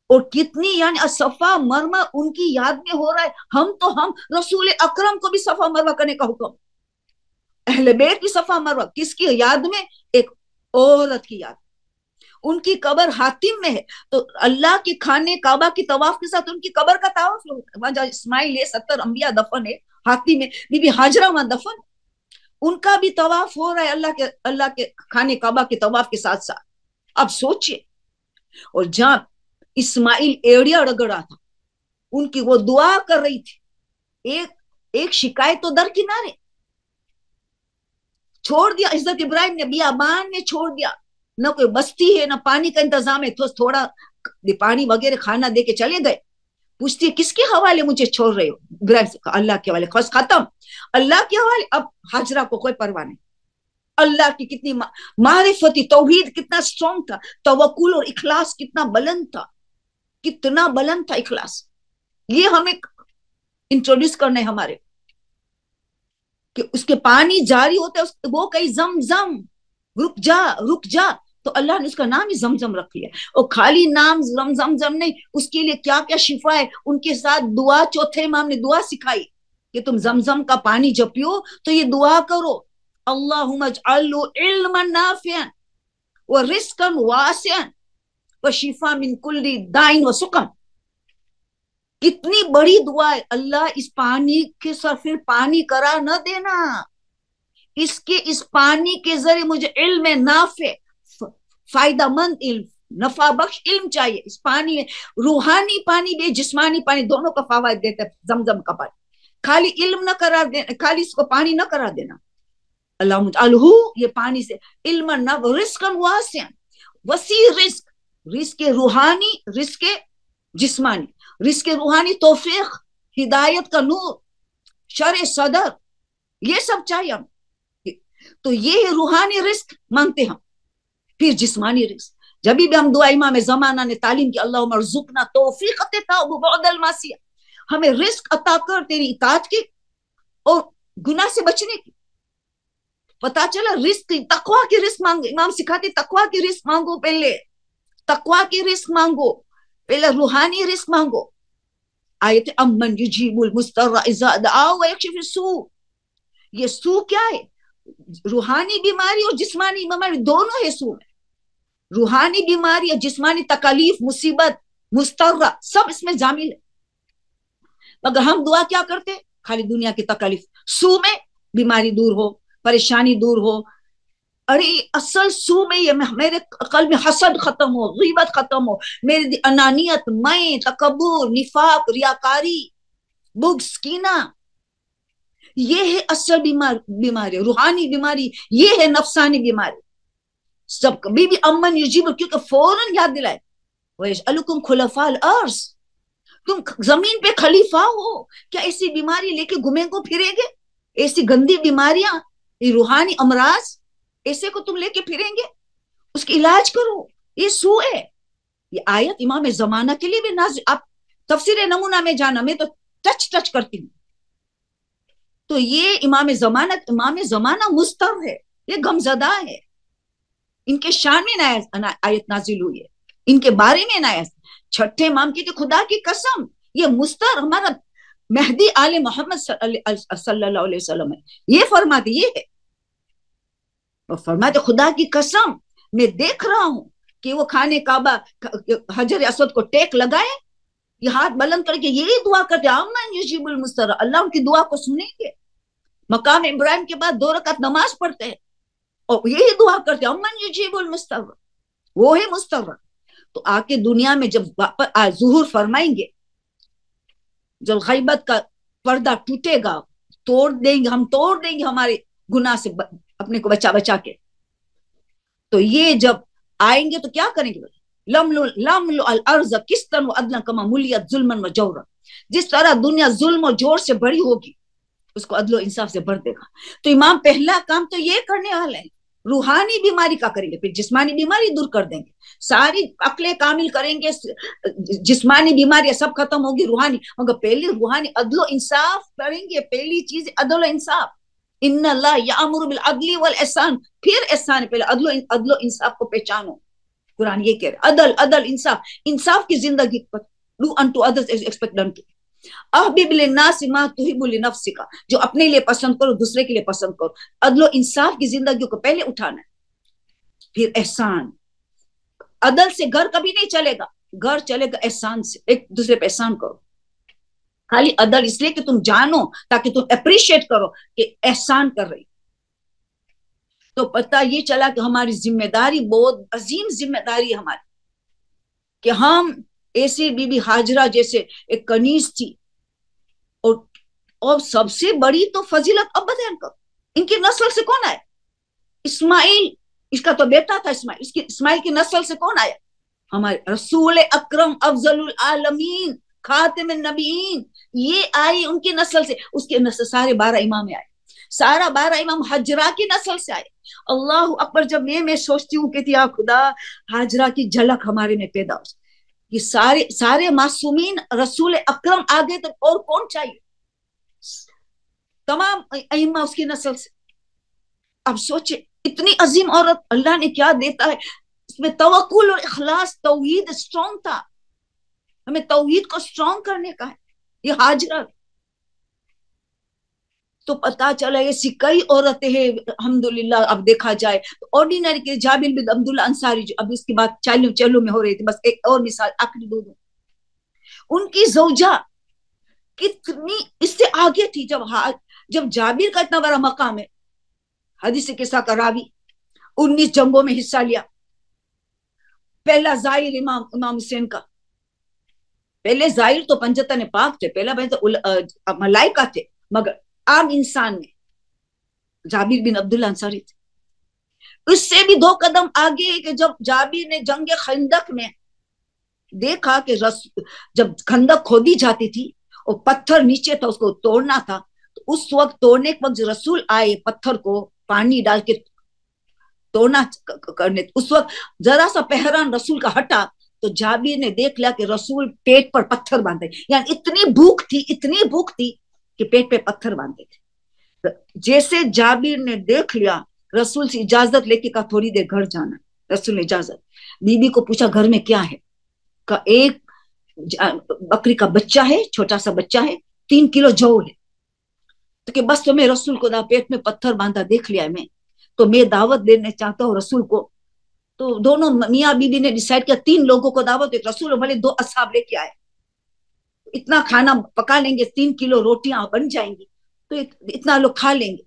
Speaker 1: اور کتنی یعنی صفا مرمہ ان کی یاد میں ہو رہا ہے. ہم رسول اکرم کو بھی صفا مرمہ کرنے کا حکم، اہل بیت کی صفا مرمہ کس کی یاد میں؟ ایک عورت کی یاد. ان کی قبر حاتم میں ہے، تو اللہ کے خانے کعبہ کی طواف کے ساتھ ان کی قبر کا طواف ہوتا ہے. وہاں جہاں اسماعیل ہے، 70 انبیاء دفن ہے، حاتم میں بی بی ہاجرہ وہاں دفن، ان کا بھی طواف ہو رہا ہے اللہ کے خانے کعبہ کے طواف کے ساتھ ساتھ. اب سوچئے، اور جہاں اسماعیل ایڑیا رگڑا تھا، ان کی وہ دعا کر رہی تھی، ایک شکایت تو درکنارے، چھوڑ دیا حضرت ابراہیم نے، بیابان میں چھوڑ دیا، نہ کوئی بستی ہے، نہ پانی کا انتظام ہے، تھوڑا پانی وغیرہ کھانا دے کے چلے گئے. پوچھتی ہے کس کے حوالے مجھے چھوڑ رہے ہو؟ ابراہیم سے کہا اللہ کے حوالے. بس ختم، اللہ کے حوالے. اب ہاجرہ کو کوئی پرواہ نہیں. اللہ کی کتنی معرفتی توحید کتنا سٹرونگ تھا، توکل اور اخلاص کتنا بلند تھا، کتنا بلند تھا اخلاص. یہ ہمیں انٹروڈیوس کرنے ہمارے کہ اس کے پانی جاری ہوتا ہے، وہ کئی زمزم، رک جا، تو اللہ نے اس کا نام ہی زمزم رکھ لیا. اور خالی نام زمزم نہیں، اس کے لیے کیا کیا شفا ہے. ان کے ساتھ دعا، چوتھے امام نے دعا سکھائی کہ تم زمزم کا پانی جب پیو تو یہ دعا کرو، اللہم اجعلہ علما نافعا ورزقا واسعا وشفا من کل داء وسقم. کتنی بڑی دعا ہے. اللہ اس پانی کے ساتھ پھر پانی کرا نہ دینا، اس پانی کے ذریعے مجھے علم نافع، فائدہ مند علم، نفع بخش علم چاہیے. اس پانی میں روحانی پانی بھی، جسمانی پانی، دونوں کا فوائد دیتا ہے زمزم کا پانی. خالی علم نہ کرا دینا، خالی اس کو پانی نہ کرا دینا. اللہم اجعلہ، یہ پانی سے علما نافعا رزقا واسعا، وسیع رزق، رزق روحانی، رزق جسمانی. رزق روحانی توفیق، ہدایت کا نور، شرع صدر، یہ سب چاہیے ہم. تو یہ روحانی رزق مانگتے ہم. پھر جسمانی رزق، جب بھی ہم دعا امام زمانہ نے تعلیم کی، اللہم ارزقنا توفیق بعد المعصیہ، ہمیں رزق عطا کر تیری اطاعت کی اور گناہ سے بچنے کی. پتا چلا رزق، تقوی کی رزق مانگو. امام سکھاتے تقوی کی رزق مانگو، پہلے تقوی کی رزق مانگو، پہلے روحانی رزق مانگو. آیت امن یجیب المضطر اذا دعاہ ویکشف السوء، یہ سو کیا ہے؟ روحانی بیماری اور جسمانی بیماری دونوں ہے سو میں. روحانی بیماری اور جسمانی تکالیف، مصیبت، مسترہ، سب اس میں شامل ہے. مگر ہم دعا کیا کرتے؟ خالی دنیا کی تکالیف. سو میں بیماری دور ہو، پریشانی دور ہو. ارے اصل سو میں یہ میرے قلب میں حسد ختم ہو، غیبت ختم ہو، میری انانیت، میں، تکبر، نفاق، ریاکاری، بغض، کینہ، یہ ہے اصل بیماری. روحانی بیماری یہ ہے، نفسانی بیماری. سب کبھی بھی امن یجیب، کیونکہ فوراً یاد دلائے وَيَجْعَلُكُمْ خُلَفَاءَ الْأَرْضِ، تم زمین پہ خلیفہ ہو. کیا ایسی بیماری لے کے گھومیں گو پھریں گے؟ ایسی گندی بیماریاں، یہ روحانی امراض، ایسے کو تم لے کے پھریں گے؟ اس کی علاج کرو. یہ سو ہے. یہ آیت امام زمانہ کے لیے بھی نازل. آپ تفسیر نمونہ میں جانا، میں تو ٹچ کرتی ہوں. تو یہ امام زمانہ مستر ہے، یہ غمزدہ ہے. ان کے شان میں آیت نازل ہوئی ہے، ان کے بارے میں آیت. چھٹے امام کی خدا کی قسم، یہ مستر ہمارا مہدی آل محمد صلی اللہ علیہ وسلم ہے. یہ فرماتے، یہ ہے وہ فرماتے خدا کی قسم میں دیکھ رہا ہوں کہ وہ خانے کعبہ حجر اسود کو ٹیک لگائے، یہ ہاتھ بلند کر کے یہی دعا کرتے امن یجیب المستر، اللہ ان کی دعا کو سنیں گے. مقام ابراہیم کے بعد 2 رکعت نماز پڑھتے ہیں اور یہی دعا کرتے امن یجیب المستر، وہ ہے مستر. تو آ کے دنیا میں جب ظہور فرمائیں گے، جب غیبت کا پردہ ٹوٹے گا، توڑ دیں گے، ہم توڑ دیں گے ہمارے گناہ سے اپنے کو بچا بچا کے. تو یہ جب آئیں گے تو کیا کریں گے؟ لَمْلُ الْأَرْضَ قِسْطًا وَعَدْلًا كَمَا مُلِئَتْ ظُلْمًا وَجَوْرًا. جس طرح دنیا ظلم و جور سے بڑی ہوگی، اس کو عدل و انصاف سے بھر دے گا. تو امام پہلا کام تو یہ کرنے والا ہے، روحانی بیماری کا کریں گے، پھر جسمانی بیماری دور کر دیں گے، ساری عقلیں کامل کریں گے، جسمانی بیماری سب ختم ہوگی، روحانی. مگر پہلی روحانی عدل و انصاف کریں گے. پہلی چیز عدل و انصاف. ان اللہ یامر بالعدل والاحسان، پھر احسان، پہلے عدل و انصاف کو پہچانو. قرآن یہ کہہ رہے عدل عدل انصاف، انصاف کی زندگی پر. do unto others as expect done to. احبب للناس ما تحب لنفسک، جو اپنے لیے پسند کرو دوسرے کے لیے پسند کرو. عدل و انصاف کی زندگی کو پہلے اٹھانا ہے، پھر احسان. عدل سے گھر کبھی نہیں چلے گا، گھر چلے گا احسان سے. ایک دوسرے پہ احسان کرو. خالی عدل اس لیے کہ تم جانو، تاکہ تم اپریشیٹ کرو کہ احسان کر رہی. تو پتہ یہ چلا کہ ہماری ذمہ داری بہت عظیم ذمہ داری ہے ہماری، کہ ہم ایسی بی بی ہاجرہ جیسے ایک کنیز تھی، اور سب سے بڑی تو فضیلت اب بیان کرو. ان کی نسل سے کون آیا؟ اسماعیل، اس کا تو بیٹا تھا اسماعیل. اسماعیل کی نسل سے کون آیا؟ ہمارے رسول اکرم افضل العالمین خاتم النبیین، یہ آئی ان کی نسل سے. اس کی نسل سارے 12 امام آئے، سارا 12 امام حجرہ کی نسل سے آئے. اللہ اکبر. جب میں سوچتی ہوں کہ یا خدا حجرہ کی جھلک ہمارے میں پیدا ہو، یہ سارے معصومین رسول اکرم آ گئے، تو اور کون چاہیے؟ تمام ائمہ اس کی نسل سے. اب سوچے اتنی عظیم عورت اللہ نے کیا دیتا ہے. اس میں توکل اور اخلاص، توحید اسٹرانگ تھا. ہمیں توحید کو اسٹرانگ کرنے کا ہے. یہ حاجرہ تو پتا چلا ایسی کئی عورتیں ہیں الحمدللہ. اب دیکھا جائے آرڈینری کے جابر بن عبداللہ انصاری، جو اب اس کی بات چلو میں ہو رہی تھی، بس ایک اور مثال آخری دو. ان کی زوجہ کتنی اس سے آگے تھی. جب جابر کا اتنا بڑا مقام ہے، حدیث قصہ کا راوی، 19 جنگوں میں حصہ لیا، پہلا زائر امام حسین کا. پہلے زائر تو پنجتن پاک تھے، پہلا تو ملائکہ تھے، مگر عام انسان میں جابر بن عبداللہ انصاری تھے. اس سے بھی 2 قدم آگے کہ جب جابر نے جنگ خندق میں دیکھا کہ جب خندق کھودی جاتی تھی اور پتھر نیچے تھا، اس کو توڑنا تھا، تو اس وقت توڑنے کے وقت رسول آئے پتھر کو پانی ڈال کے توڑنا کرنے، اس وقت ذرا سا پہران رسول کا ہٹا تو جابر نے دیکھ لیا کہ رسول پیٹ پر پتھر باندھے. یعنی اتنی بھوک تھی کہ پیٹ پہ پتھر باندھے تھے. جیسے جابر نے دیکھ لیا، رسول سے اجازت لے کے کہا تھوڑی دیر گھر جانا. رسول نے اجازت. بی بی کو پوچھا گھر میں کیا ہے؟ کا ایک بکری کا بچہ ہے، چھوٹا سا بچہ ہے، 3 کلو جو ہے. تو کہ بس تمہیں رسول کو پیٹ میں پتھر باندھا دیکھ لیا میں، تو میں دعوت دینے چاہتا ہوں رسول کو. تو دونوں میاں بیوی نے ڈیسائیڈ کیا 3 لوگوں کو دعوت دے. رسول بھلے 2 اصحاب لے کے آئے، اتنا کھانا پکا لیں گے، 3 کلو روٹیاں بن جائیں گی، تو اتنا لوگ کھا لیں گے.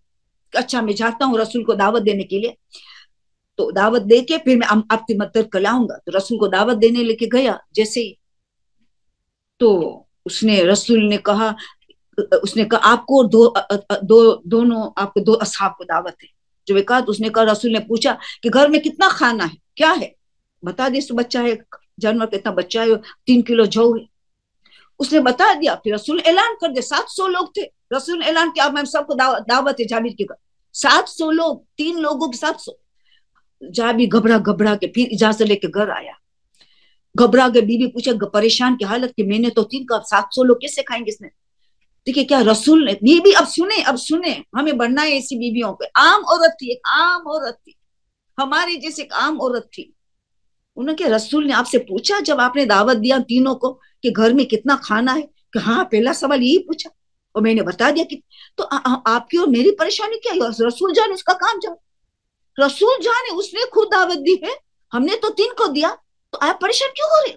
Speaker 1: اچھا میں جاتا ہوں رسول کو دعوت دینے کے لیے. تو دعوت دے کے پھر میں آپ کی مدد کو لاؤں گا. تو رسول کو دعوت دینے لے کے گیا. جیسے ہی تو رسول نے کہا آپ کو دونوں آپ کو 2 اصحاب کو دعوت ہے. جو کہا تو اس نے کہا، رسول نے پوچھا کہ گھر میں کتنا کھانا ہے، کیا ہے بتا دے. تو بچہ ہے، جانور کا اتنا بچہ ہے، 3 کلو جو ہے. اس نے بتا دیا. پھر رسول اعلان کر دیا. 700 لوگ تھے. رسول نے اعلان کیا میں سب کو دعوت ہے جابر کی. 700 لوگ، 3 لوگوں کے 700. جابر گھبرا کے پھر اجازت لے کے گھر آیا. گھبرا کے بیوی پوچھا پریشان کی حالت کہ میں نے تو 3 کا 700 لوگ کیسے کھائیں گے اس نے. دیکھیے کیا رسول نے. بیوی اب سنیں ہمیں بننا ہے ایسی بیویوں کو. عام عورت تھی، ایک عام عورت تھی، ہماری جیسے ایک عام عورت تھی. انہوں نے کہ رسول نے آپ سے پوچھا جب آپ نے دعوت دیا تینوں کو کہ گھر میں کتنا کھانا ہے؟ کہ ہاں پہلا سوال یہی پوچھا اور میں نے بتا دیا کہ تو آپ کی اور میری پریشانی کیا ہے؟ رسول جانے، اس کا کام جانے. رسول جانے، اس نے خود دعوت دی ہے، ہم نے تو 3 کو دیا، تو آپ پریشان کیوں ہو رہے؟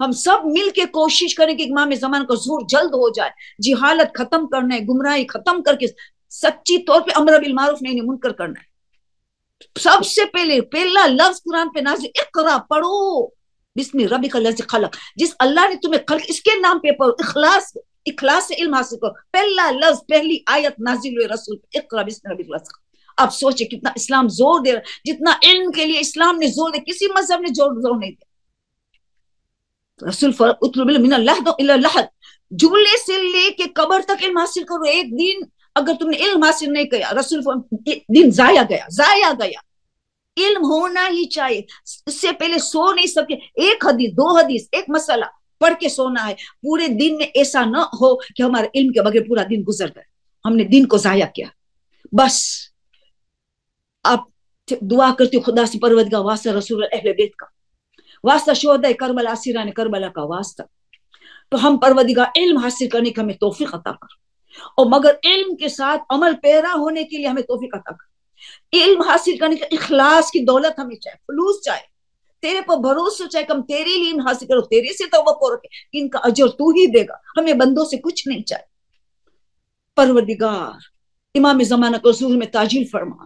Speaker 1: ہم سب مل کے کوشش کریں کہ امام زمان کا ظہور جلد ہو جائے، جہالت ختم کرنا ہے، گمراہی ختم کر کے سچی طور پہ امر بالمعروف نہی منکر کرنا ہے۔ سب سے پہلا لفظ قرآن پہ نازل اقرا، پڑھو بسم ربک الذی خلق، جس اللہ نے تمہیں خلق اس کے نام پہ پڑھو، اخلاص سے علم حاصل کرو۔ پہلا لفظ پہلی آیت نازل ہوئے رسول پہ، اقرا بسم ربک الذی خلق۔ اب سوچے کتنا اسلام زور دے رہا، جتنا علم کے لیے اسلام نے زور دے، کسی مذہب نے زور نہیں دیا۔ رسول اطلب من اللحد الى اللحد، جملے سے لے کے قبر تک علم حاصل کرو۔ ایک دن اگر تم نے علم حاصل نہیں کیا، رسول دن ضائع گیا۔ علم ہونا ہی چاہیے، اس سے پہلے سو نہیں سکے، ایک حدیث دو حدیث ایک مسئلہ پڑھ کے سونا ہے۔ پورے دن میں ایسا نہ ہو کہ ہمارے علم کے بغیر پورا دن گزر گئے، ہم نے دن کو ضائع کیا۔ بس اب دعا کرتی خدا سے، پروردگار واسطہ رسول اہل بیت کا، واسطہ شہداء کربلا، اسیران کربلا کا واسطہ، تو ہم پروردگار علم حاصل کرنے کی ہمیں توفیق عطا کر، اور مگر علم کے ساتھ عمل پیرا ہونے کے لیے ہمیں توفیق عطا کر۔ علم حاصل کرنے کا اخلاص کی دولت ہمیں چاہے، خلوص چاہے، تیرے پر بھروسہ چاہے کہ ہم تیرے لیے علم حاصل کرو، تیرے سے توقع رکھے کہ ان کا اجر تو ہی دے گا، ہمیں بندوں سے کچھ نہیں چاہے۔ پروردگار امام زمانہ کو ظہور میں تاجیل فرما،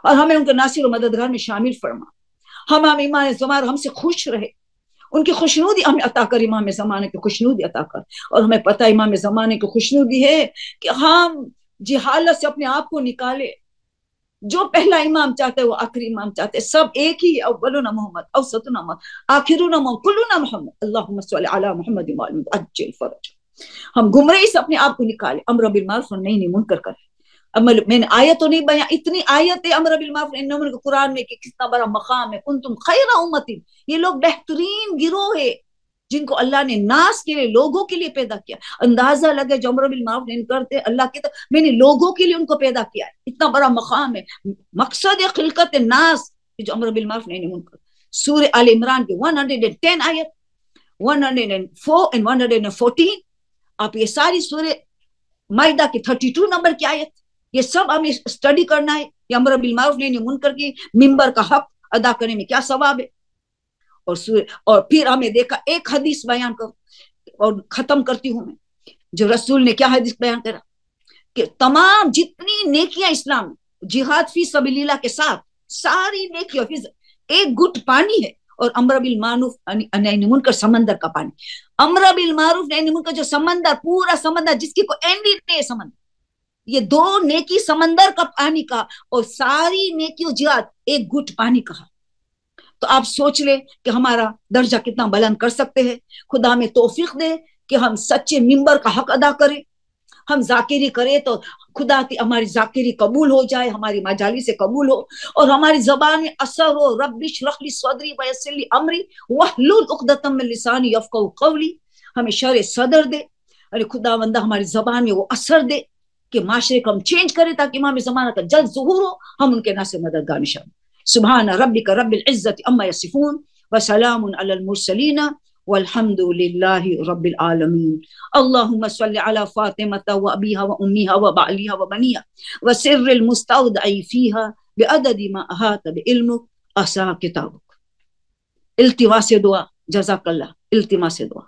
Speaker 1: اور ہمیں ان کے ناصر و مددگار میں شامل فرما۔ ہم امام زمانہ ہم سے خوش رہے، ان کی خوشنودی ہمیں عطا کر، امام زمانے کی خوشنودی عطا کر۔ اور ہمیں پتہ امام زمانے کی خوشنودی ہے کہ ہم جہالت سے اپنے آپ کو نکالے۔ جو پہلا امام چاہتے ہیں وہ آخری امام چاہتے ہیں، سب ایک ہی ہے، اولنا محمد، اوسطنا محمد، آخرنا محمد، کلنا محمد، اللہم صلی علی محمد وعلی محمد عجل فرج۔ ہم گمراہی سے اپنے آپ کو نکالے، امر بالمعروف اور نہی منکر کرے۔ میں نے آیت تو نہیں بیان، اتنی آیت ہے امر بالمعروف نہی منکر قرآن میں کہ کتنا بڑا مقام ہے۔ کنتم خیر امت، یہ لوگ بہترین گروہ ہے جن کو اللہ نے ناس کے لیے، لوگوں کے لیے پیدا کیا۔ اندازہ لگے جو امر بالمعروف نہیں کرتے، اللہ کی طرف میں نے لوگوں کے لیے ان کو پیدا کیا ہے، اتنا بڑا مقام ہے۔ مقصد خلقت ناس جو امر بالمعروف نہیں منکر۔ سورہ آل عمران کی 110 آیت، 104 and 114، آپ یہ ساری سورہ مائدہ کی 32 نمبر کی آیت، یہ سب ہمیں اسٹڈی کرنا ہے۔ یہ امر بالمعروف نہیں منکر کی ممبر کا حق ادا کرنے میں کیا ثواب ہے۔ اور پھر ہمیں دیکھا ایک حدیث بیان کر اور ختم کرتی ہوں میں، جو رسول نے کیا حدیث بیان کرا کہ تمام جتنی نیکیاں اسلام میں، جہاد فی سبیل اللہ کے ساتھ ساری نیکیاں ایک گھٹ پانی ہے، اور امر بالمعروف نہی منکر سمندر کا پانی۔ امر بالمعروف نہی منکر جو سمندر، پورا سمندر جس کی کوئی اینڈ ہی نہیں ہے، سمندر، یہ دو نیکی سمندر کا پانی کا، اور ساری نیکی و جہاد ایک گھٹ پانی کا۔ تو آپ سوچ لیں کہ ہمارا درجہ کتنا بلند کر سکتے ہیں۔ خدا ہمیں توفیق دے کہ ہم سچے ممبر کا حق ادا کریں، ہم ذاکری کریں تو خدا کی ہماری ذاکری قبول ہو جائے، ہماری مجالس سے قبول ہو، اور ہماری زبان میں اثر ہو۔ رب اشرح لی صدری ویسر لی امری واحلل عقدۃ من لسانی یفقہوا قولی، ہمیں شرح صدر دے، ارے خدا بندہ ہماری زبان میں وہ اثر دے کہ معاشرے کو ہم چینج کریں، تاکہ امام زمانہ کا جلد ظہور ہو، ہم ان کے ناصر مددگار نشان۔ سبحان ربک رب العزت عما یصفون وسلام علی المرسلین والحمد للہ رب العالمین۔ اللہم صل علی فاطمة وابیہا وامہا وبعلیہا وبنیہا وسر المستودع فیہا بعدد ما احاط بعلمک احصاہ کتابک۔ التماس دعا، جزاک اللہ، التماس دعا۔